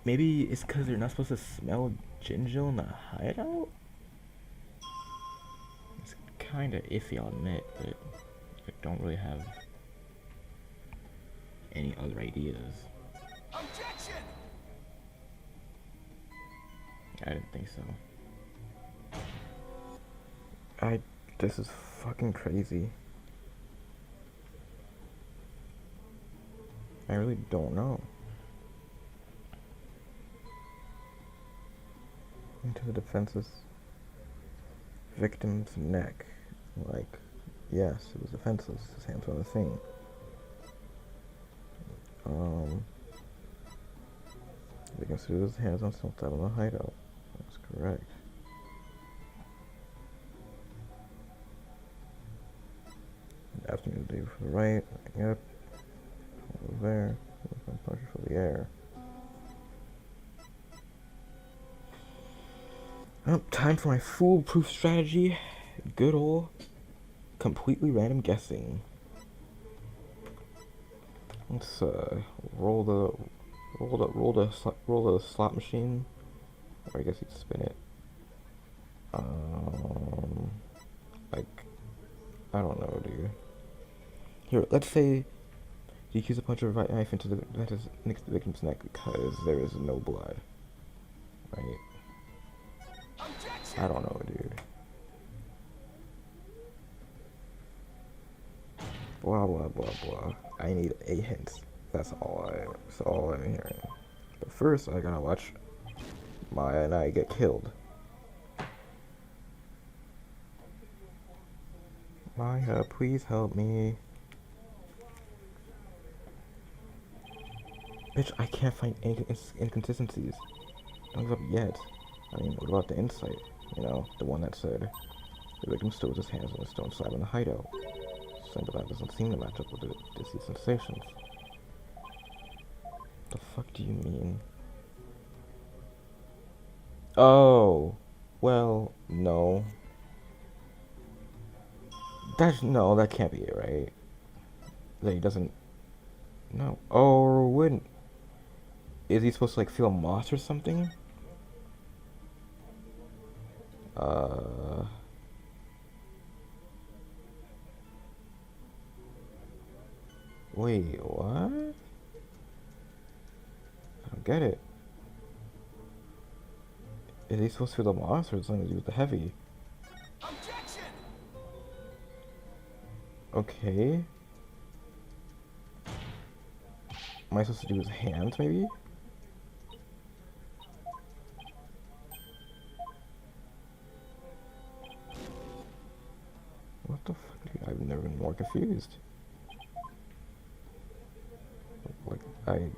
Speaker 1: it's because they're not supposed to smell ginger in the hideout? It's kinda iffy, I'll admit, but I don't really have any other ideas. Objection! I didn't think so. This is fucking crazy. I really don't know. Into the defense's victim's neck. Like, yes, it was defenseless. His hands were on the thing. They considered his hands on something in the hideout. That's correct. Afternoon the day before the riot. Yep. Over there. Punch for the air. Time for my foolproof strategy. Good old completely random guessing. Let's roll the slot machine, or I guess you could spin it. Like, I don't know, dude. Here, let's say the accused punch a right knife into the victim's neck because there is no blood. Right? I don't know, dude. Blah blah blah blah. I need a hint. That's all I'm hearing. But first, I gotta watch Maya and I get killed. Maya, please help me. Bitch, I can't find any inconsistencies. Don't give up yet. I mean, what about the insight? You know, the one that said the victim stood with his hands on a stone slab in the hideout. Saying that doesn't seem to match up with the deceased sensations. The fuck do you mean? Oh, well, no. No, that can't be it, right? That he doesn't. No. Or wouldn't. Is he supposed to like feel moss or something? Uh. Wait, what? I don't get it. Is he supposed to feel the moss or something to do with the heavy?
Speaker 3: Objection!
Speaker 1: Okay. Am I supposed to do his hands, maybe? What the fuck? I've never been more confused. Like,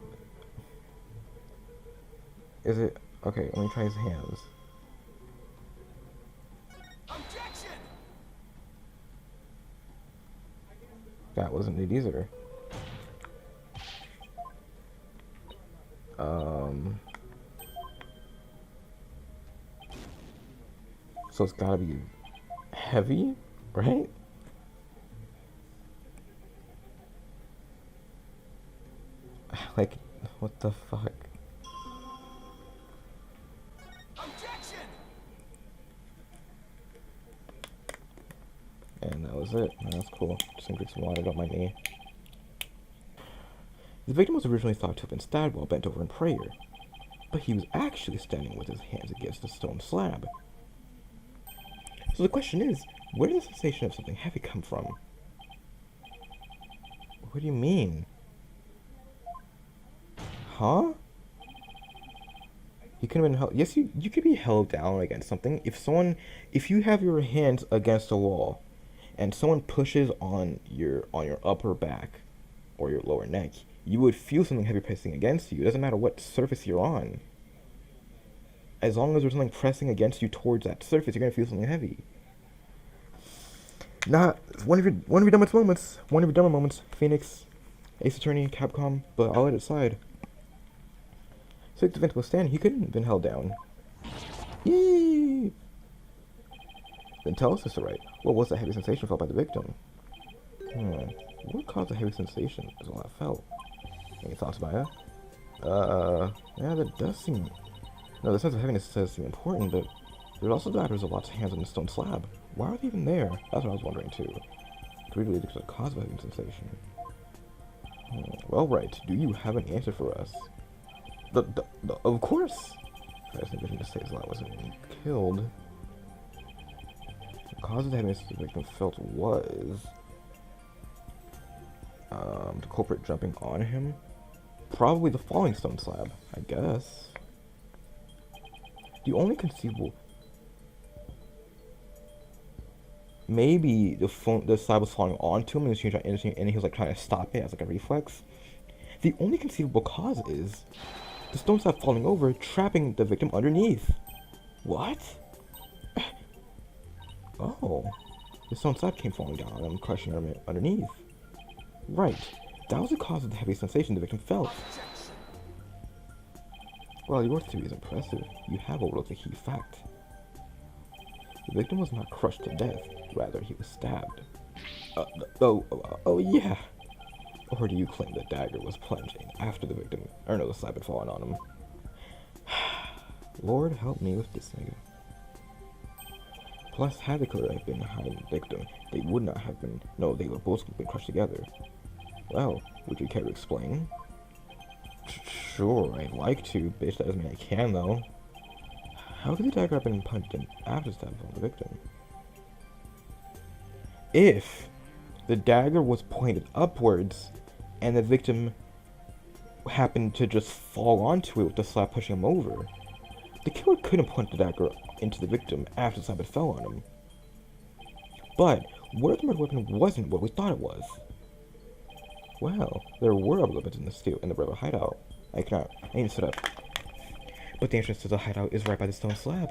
Speaker 1: Is it... Okay, let me try his hands.
Speaker 3: Objection!
Speaker 1: That wasn't it either. So it's gotta be heavy, right? Like, what the fuck?
Speaker 3: Objection!
Speaker 1: And that was it. That's cool. Just gonna drink some water, don't mind me. The victim was originally thought to have been stabbed while bent over in prayer, but he was actually standing with his hands against a stone slab. So the question is, where did the sensation of something heavy come from? What do you mean? Huh? You could have been held. Yes, you could be held down against something. If you have your hands against a wall, and someone pushes on your upper back, or your lower neck, you would feel something heavy pressing against you. It doesn't matter what surface you're on. As long as there's something pressing against you towards that surface, you're gonna feel something heavy. Not one of your dumbest moments. One of your dumber moments. Phoenix, Ace Attorney, Capcom, but I'll let it slide. So if the event was standing, he couldn't have been held down. Yee! Then tell us this to right. What was the heavy sensation felt by the victim? What caused the heavy sensation is all I felt. Any thoughts, Maya? Yeah, that does seem... No, the sense of heaviness does seem important, but there's also daggers of lots of hands on the stone slab. Why are they even there? That's what I was wondering, too. Could we really look at the cause of a heavy sensation? Well, right. Do you have an answer for us? Of course! I just envisioned to say Zlat wasn't killed. The cause of the heaviness the victim felt was... the culprit jumping on him? Probably the falling stone slab, I guess. The only conceivable... Maybe the slab was falling onto him and he was like trying to stop it as like a reflex. The only conceivable cause is the stone slab falling over, trapping the victim underneath. What? Oh. The stone slab came falling down on him, crushing him underneath. Right. That was the cause of the heavy sensation the victim felt. Well, your theory is impressive. You have overlooked a key fact. The victim was not crushed to death. Rather, he was stabbed. Oh, yeah. Or do you claim the dagger was plunging after the victim, or no, the slab had fallen on him? Lord help me with this nigga. Plus, had the killer have been hiding the victim, they would not have been, no, they would both have been crushed together. Well, would you care to explain? Sure, I'd like to, bitch, that doesn't mean I can, though. How could the dagger have been punched in after the stab from the victim? If the dagger was pointed upwards, and the victim happened to just fall onto it with the slab pushing him over, the killer couldn't point the dagger into the victim after the slab had fell on him. But what if the murder weapon wasn't what we thought it was? Well, there were other weapons in the rebel hideout. I need to set up. But the entrance to the hideout is right by the stone slab.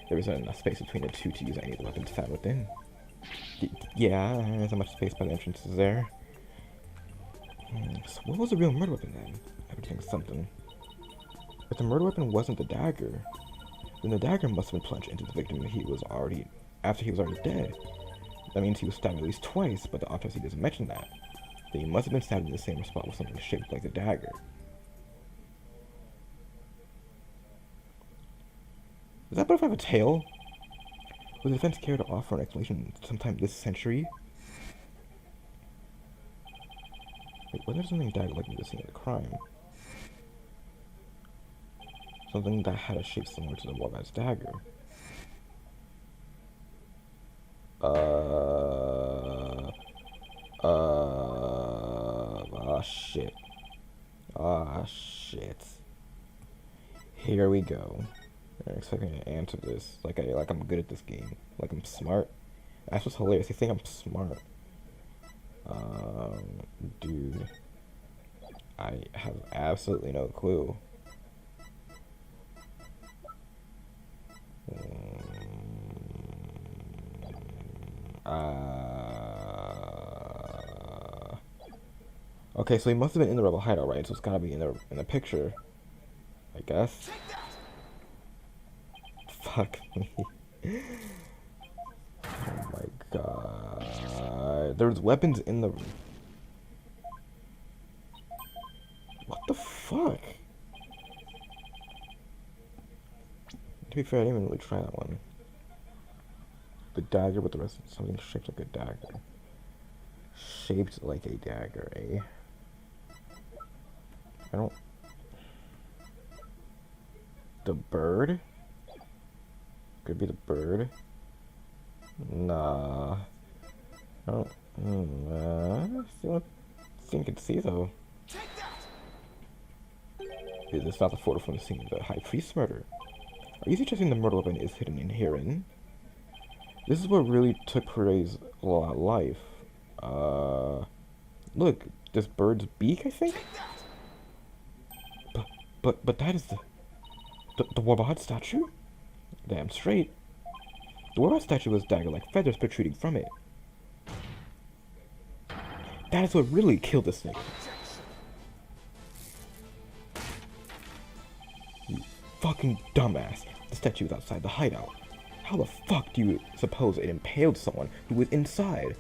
Speaker 1: There isn't enough space between the two to use any of the weapons found within. Yeah, there's not much space by the entrances there. So what was the real murder weapon then? I would think something. If the murder weapon wasn't the dagger, Then the dagger must have been plunged into the victim after he was already dead. That means he was stabbed at least twice, but the autopsy doesn't mention that. Then he must have been stabbed in the same spot with something shaped like the dagger. Does that butterfly have a tail? Was the defense care to offer an explanation sometime this century? Wait, was there something dagger-like in the scene of the crime? Something that had a shape similar to the Warband's dagger. Shit. Shit. Here we go. I'm expecting to answer this like I'm good at this game. Like I'm smart. That's what's hilarious. They think I'm smart. Dude. I have absolutely no clue. Okay, so he must have been in the rebel hideout, right? So it's gotta be in the picture, I guess. Fuck me. Oh my god. There's weapons in the... What the fuck? To be fair, I didn't even really try that one. The dagger with the rest of something shaped like a dagger. Shaped like a dagger, eh? I don't... The bird? Could be the bird. Nah. I don't... That's the only thing I can see, though. Is this not the photo from the scene of the High Priest's murder? Are you suggesting the murder weapon is hidden in herein? This is what really took Perez's life. Look, this bird's beak, I think? But that is the Warband statue? Damn straight. The Warband statue was dagger-like feathers protruding from it. That is what really killed this thing. You fucking dumbass. The statue was outside the hideout. How the fuck do you suppose it impaled someone who was inside?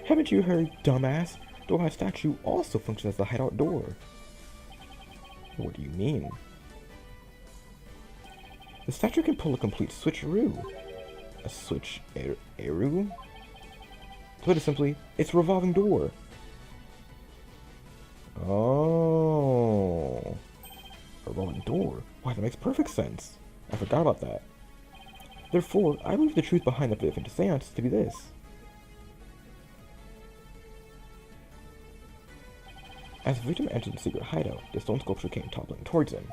Speaker 1: Haven't you heard, dumbass? The Warband statue also functions as the hideout door. What do you mean? The statue can pull a complete switcheroo. A switch-eroo? To put it simply, it's a revolving door. Oh. A revolving door? Why, that makes perfect sense. I forgot about that. Therefore, I believe the truth behind the Vivifiant Seance to be this. As the victim entered the secret hideout, the stone sculpture came toppling towards him.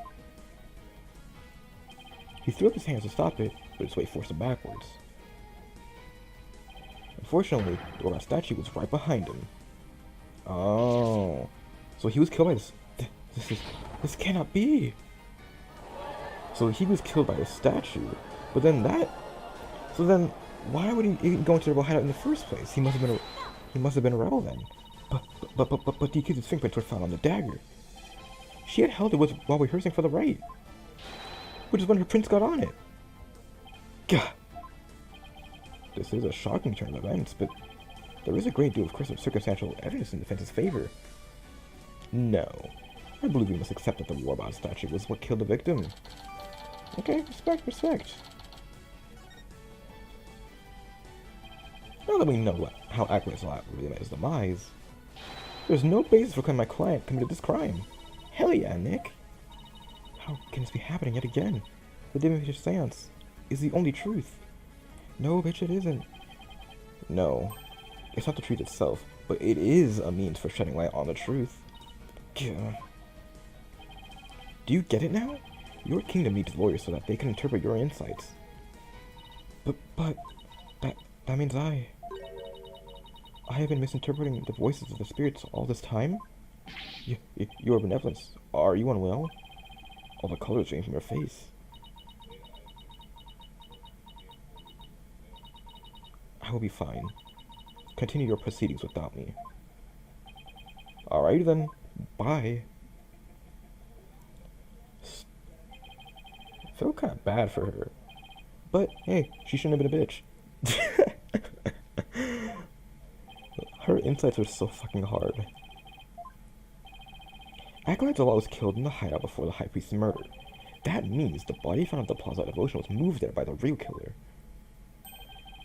Speaker 1: He threw up his hands to stop it, but its weight forced him backwards. Unfortunately, the Warband statue was right behind him. Oh. So he was killed by this... This cannot be! So he was killed by the statue, but then that... So then, why would he even go into the rebel hideout in the first place? He must have been a rebel then. But the accused fingerprints were found on the dagger. She had held it while rehearsing for the rite, which is when her prints got on it. Gah! This is a shocking turn of events, but there is a great deal of circumstantial evidence in the defense's favor. No. I believe we must accept that the Warband statue was what killed the victim. Okay, respect. Now that we know how Aquilus really met his demise, there's no basis for claiming my client committed this crime. Hell yeah, Nick. How can this be happening yet again? The Divination Seance is the only truth. No, bitch, it isn't. No, it's not the truth itself, but it is a means for shedding light on the truth. Gah. Do you get it now? Your kingdom needs lawyers so that they can interpret your insights. But that means I have been misinterpreting the voices of the spirits all this time? Your benevolence, are you unwell? All the colors drain from your face. I will be fine. Continue your proceedings without me. Alright then, bye. feel kind of bad for her. But, hey, she shouldn't have been a bitch. Her insights are so fucking hard. Acolyte Zala was killed in the hideout before the High Priest's murder. That means the body found at the Plaza of Devotion was moved there by the real killer.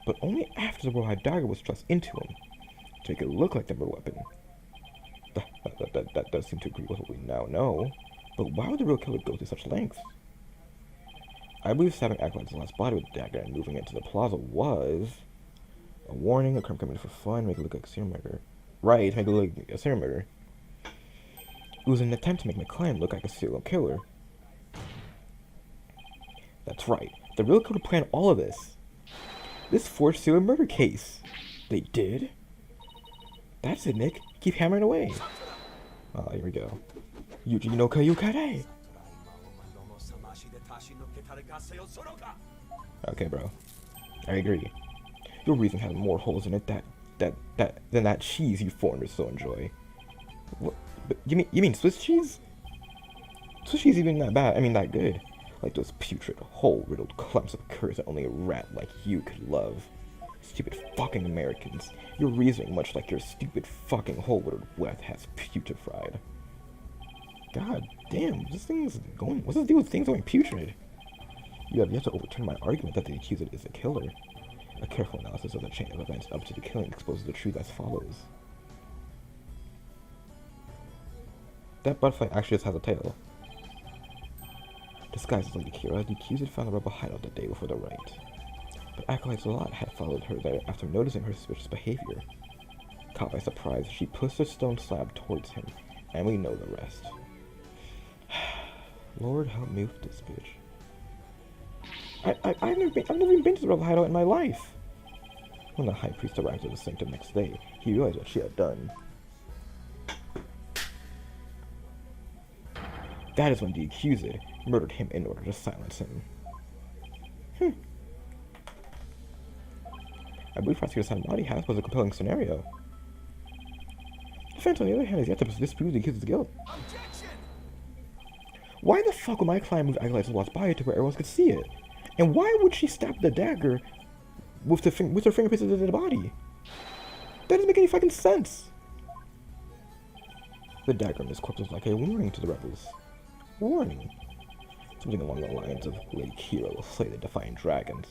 Speaker 1: But only after the Rawhide dagger was thrust into him, to make it look like the murder weapon. That does seem to agree with what we now know, but why would the real killer go through such lengths? I believe stabbing Acolyte Zala's body with the dagger and moving it to the plaza was a warning, a crime committed for fun, make it look like a serial murder. Right, make it look like a serial murder. It was an attempt to make McClellan look like a serial killer. That's right, the real killer planned all of this. This forged serial murder case. They did? That's it, Nick. Keep hammering away. Oh, here we go. Yuji no Kayukare. Okay, bro. I agree. Your reason has more holes in it than that cheese you foreigners so enjoy. What? But you mean Swiss cheese? Swiss cheese even that bad? I mean that good. Like those putrid, hole-riddled clumps of curds that only a rat like you could love. Stupid fucking Americans. Your reasoning, much like your stupid fucking hole-riddled wet, has putrefied. God damn, this thing's going. What's this deal with things going putrid? You have yet to overturn my argument that the accuser is the killer. A careful analysis of the chain of events up to the killing exposes the truth as follows. That butterfly actually just has a tail. Disguised as Lady Kira, the accuser found the rebel hideout the day before the rite. But Acolyte Zala had followed her there after noticing her suspicious behavior. Caught by surprise, she pushed the stone slab towards him, and we know the rest. Lord help me with this bitch. I've never even been to the rebel hideout in my life. When the High Priest arrived at the sanctum next day, he realized what she had done. That is when the accuser murdered him in order to silence him. I believe Prosecutor Sanmati has posed a compelling scenario. Defense, on the other hand, is yet to disprove the accuser's guilt.
Speaker 3: Objection!
Speaker 1: Why the fuck would my client move Acolyte Zala's body to where everyone could see it? And why would she stab the dagger with her fingerprints into the body? That doesn't make any fucking sense. The dagger in this corpse was like a warning to the rebels. Warning. Something along the lines of Lady Kira will slay the Defiant Dragons.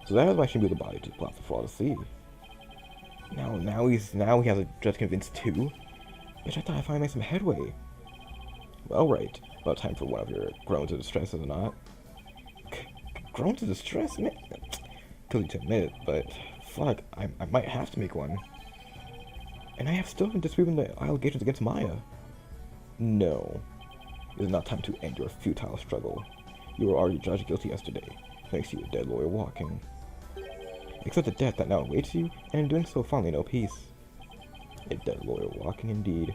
Speaker 1: So that is why she moved the body to the plaza for all to see. Now he has a judge convinced too? Bitch, I thought I finally made some headway. Well, right. About time for one of your groans of distress, is it not? Groans of distress? Man, too late to admit it, but fuck, I might have to make one. And I have still been disproving the allegations against Maya. No. It is not time to end your futile struggle. You were already judged guilty yesterday. Makes you a dead lawyer walking. Accept the death that now awaits you, and in doing so finally know peace. A dead lawyer walking indeed.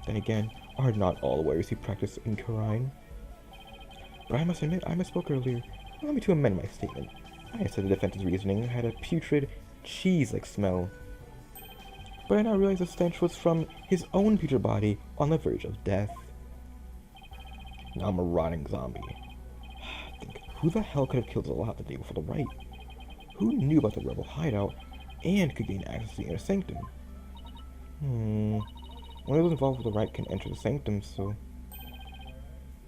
Speaker 1: Then again, are not all lawyers who practice in Khura'in? But I must admit, I misspoke earlier. Allow me to amend my statement. I said the defense's reasoning had a putrid, cheese-like smell. But I now realize the stench was from his own putrid body on the verge of death. Now I'm a rotting zombie. Think, who the hell could have killed Zala the day before the rite? Who knew about the rebel hideout and could gain access to the inner sanctum? Only those involved with the rite can enter the sanctum, so...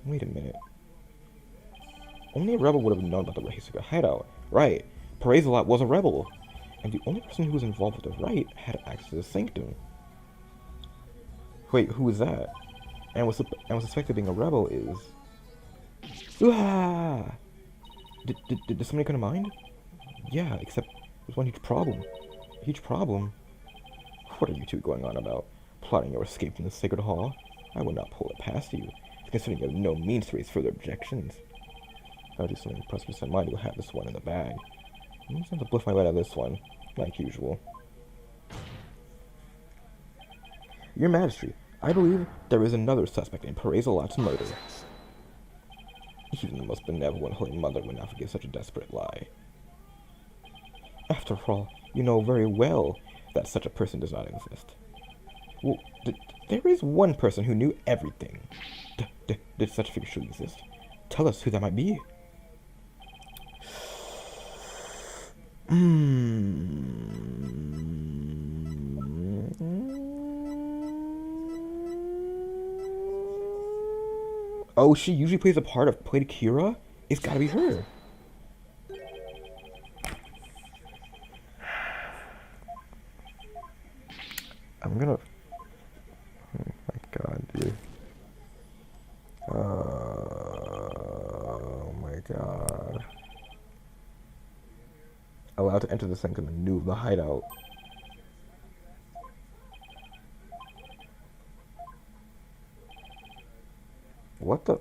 Speaker 1: Wait a minute. Only a rebel would have known about the secret hideout. Right. Perez-Zalat was a rebel. And the only person who was involved with the rite had access to the sanctum. Wait, who was that? And was suspected of being a rebel is... Ah! Did somebody come to mind? Yeah, except there's one huge problem. A huge problem? What are you two going on about? Plotting your escape from the Sacred Hall? I will not pull it past you, considering you have no means to raise further objections. I'll do something Prosecutor Sanmati will have this one in the bag. I'm just going to bluff my way out of this one, like usual. Your Majesty, I believe there is another suspect in Perez-Zalat's murder. Even the most benevolent Holy Mother would not forgive such a desperate lie. After all, you know very well that such a person does not exist. Well, there is one person who knew everything. Did such a figure truly exist? tell us who that might be. Oh, she usually plays the part of played Kira? It's gotta be her. I'm gonna... Oh my god, dude. Oh my god. Allowed to enter the sanctum and move the hideout. What the?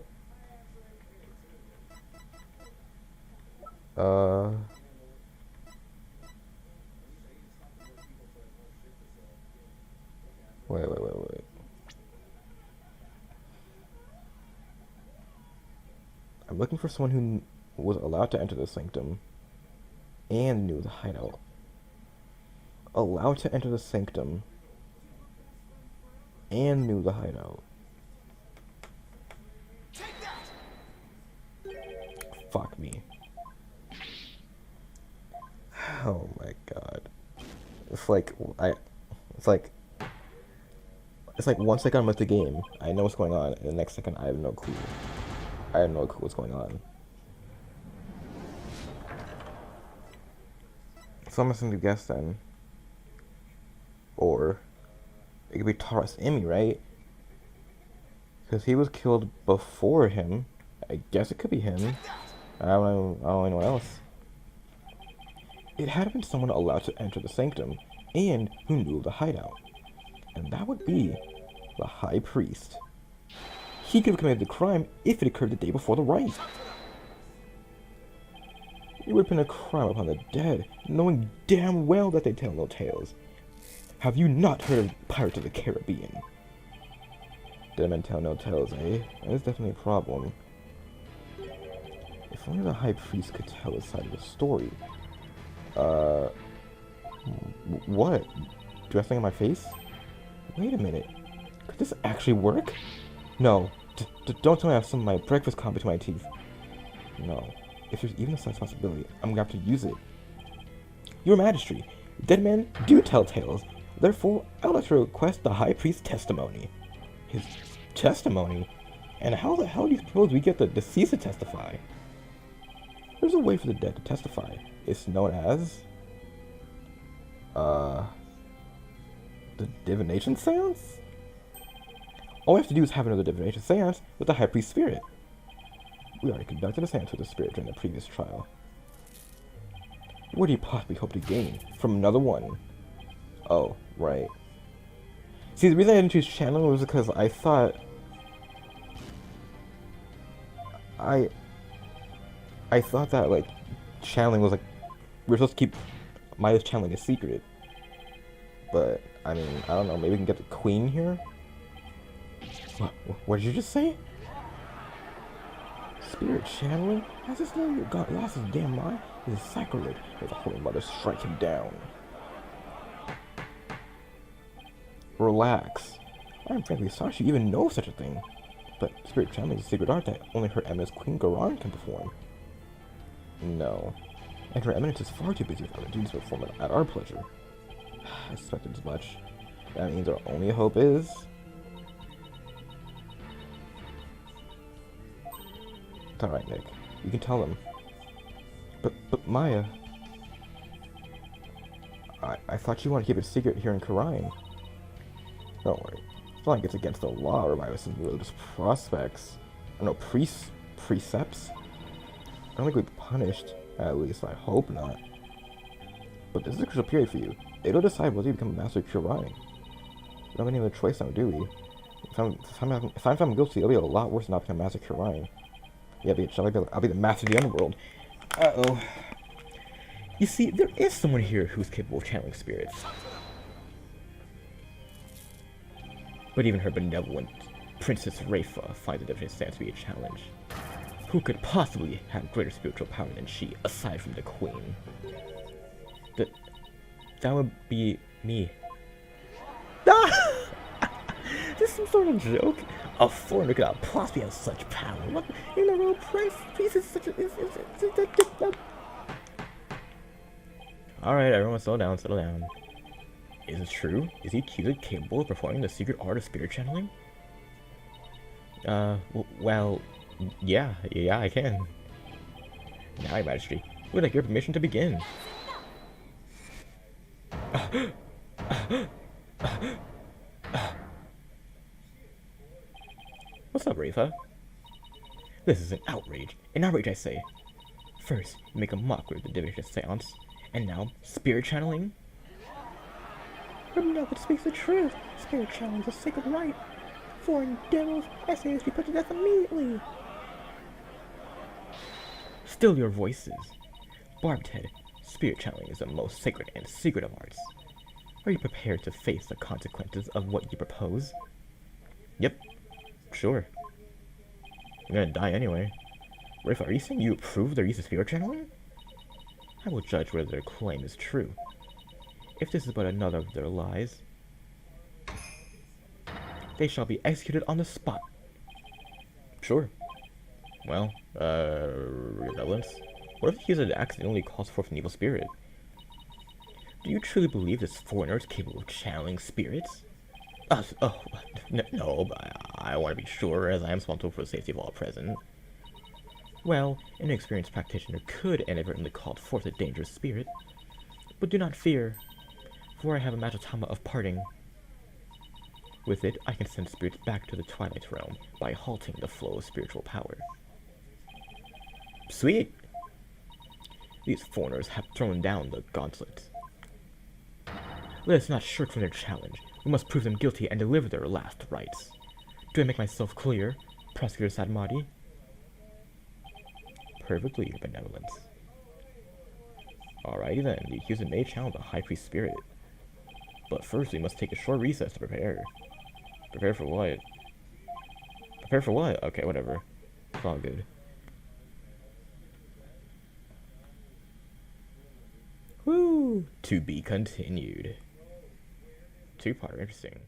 Speaker 1: Wait. I'm looking for someone who was allowed to enter the sanctum and knew the hideout. Allowed to enter the sanctum and knew the hideout. Fuck me. Oh my god. It's like 1 second I'm with the game, I know what's going on, and the next second I have no clue. I have no clue what's going on. So I'm missing to guess then. Or it could be Taurus Emi, right? Because he was killed before him. I guess it could be him. I don't know anyone else. It had been someone allowed to enter the sanctum and who knew the hideout. And that would be the High Priest. He could have committed the crime if it occurred the day before the rite. It would have been a crime upon the dead, knowing damn well that they tell no tales. Have you not heard of Pirates of the Caribbean? Dead men tell no tales, eh? That is definitely a problem. If only the High Priest could tell his side of the story. What? Do I think on my face? Wait a minute. Could this actually work? No. Don't tell me I have some of my breakfast calm between my teeth. No. If there's even a slight possibility, I'm gonna have to use it. Your Majesty, dead men do tell tales. Therefore, I would like to request the High Priest's testimony. His testimony? And how the hell do you suppose we get the deceased to testify? There's a way for the dead to testify. It's known as... the divination seance? All we have to do is have another divination seance with the High Priest spirit. We already conducted a seance with the spirit during the previous trial. What do you possibly hope to gain from another one? Oh, right. See, the reason I didn't choose channeling was because I thought... I thought that, like, channeling was, like... We were supposed to keep Maya's channeling a secret. But, I mean, I don't know, maybe we can get the queen here? What did you just say? Spirit channeling? Has this little god lost his damn mind? It is sacrilege. May the Holy Mother strike him down. Relax. I am frankly sorry you even know such a thing. But spirit channeling is a secret art that only Her Eminence Queen Garan can perform. No. And Her Eminence is far too busy with other duties to perform it at our pleasure. I suspected as much. That means our only hope is... It's alright, Nick. You can tell them. But Maya... I thought you wanted to keep it secret here in Khura'in. Don't worry. It's not like it's against the law or by some religious prospects. Or no, precepts. I don't think we'll be punished. At least, I hope not. But this is a crucial period for you. It'll decide whether you become a master of Khura'in. We don't have any other choice now, do we? If I'm guilty, it'll be a lot worse than not becoming a master of Khura'in. Yeah, bitch, I'll be the master of the underworld. Uh-oh. You see, there is someone here who's capable of channeling spirits. But even her benevolent Princess Rayfa finds the divination stance to be a challenge. Who could possibly have greater spiritual power than she, aside from the Queen? That would be me. this some sort of joke? A foreigner could not possibly have such power. What in the world, Prince? Peace is such a. Alright, everyone, settle down, settle down. Is it true? Is he capable of performing the secret art of spirit channeling? Well, yeah, I can. Now, Your Majesty, would I give permission to begin? What's up, Rafa? This is an outrage. An outrage, I say. First, you make a mockery of the divination seance, and now, spirit channeling? Remember speaks the truth. Spirit channeling is a sacred right. Foreign devils, essayists be put to death immediately. Still your voices. Barbed Head, spirit channeling is the most sacred and secret of arts. Are you prepared to face the consequences of what you propose? Yep. Sure. I'm gonna die anyway. Rafa, are you saying you approve their use of spirit channeling? I will judge whether their claim is true. If this is but another of their lies, they shall be executed on the spot. Sure. Well, Benevolence, what if the user accidentally calls forth an evil spirit? Do you truly believe this foreigner is capable of channeling spirits? No, but I want to be sure, as I am responsible for the safety of all present. Well, an experienced practitioner could inadvertently call forth a dangerous spirit. But do not fear, for I have a Majotama of Parting. With it, I can send spirits back to the Twilight Realm by halting the flow of spiritual power. Sweet! These foreigners have thrown down the gauntlet. Let us not shirk from their challenge. We must prove them guilty and deliver their last rites. Do I make myself clear, Prosecutor Sadmati? Perfectly, Your Benevolence. Alrighty then, the accuser may challenge the High Priest Spirit. But first we must take a short recess to prepare. Prepare for what? Prepare for what? Okay, whatever. It's all good. Woo! To be continued. Two-parter, interesting.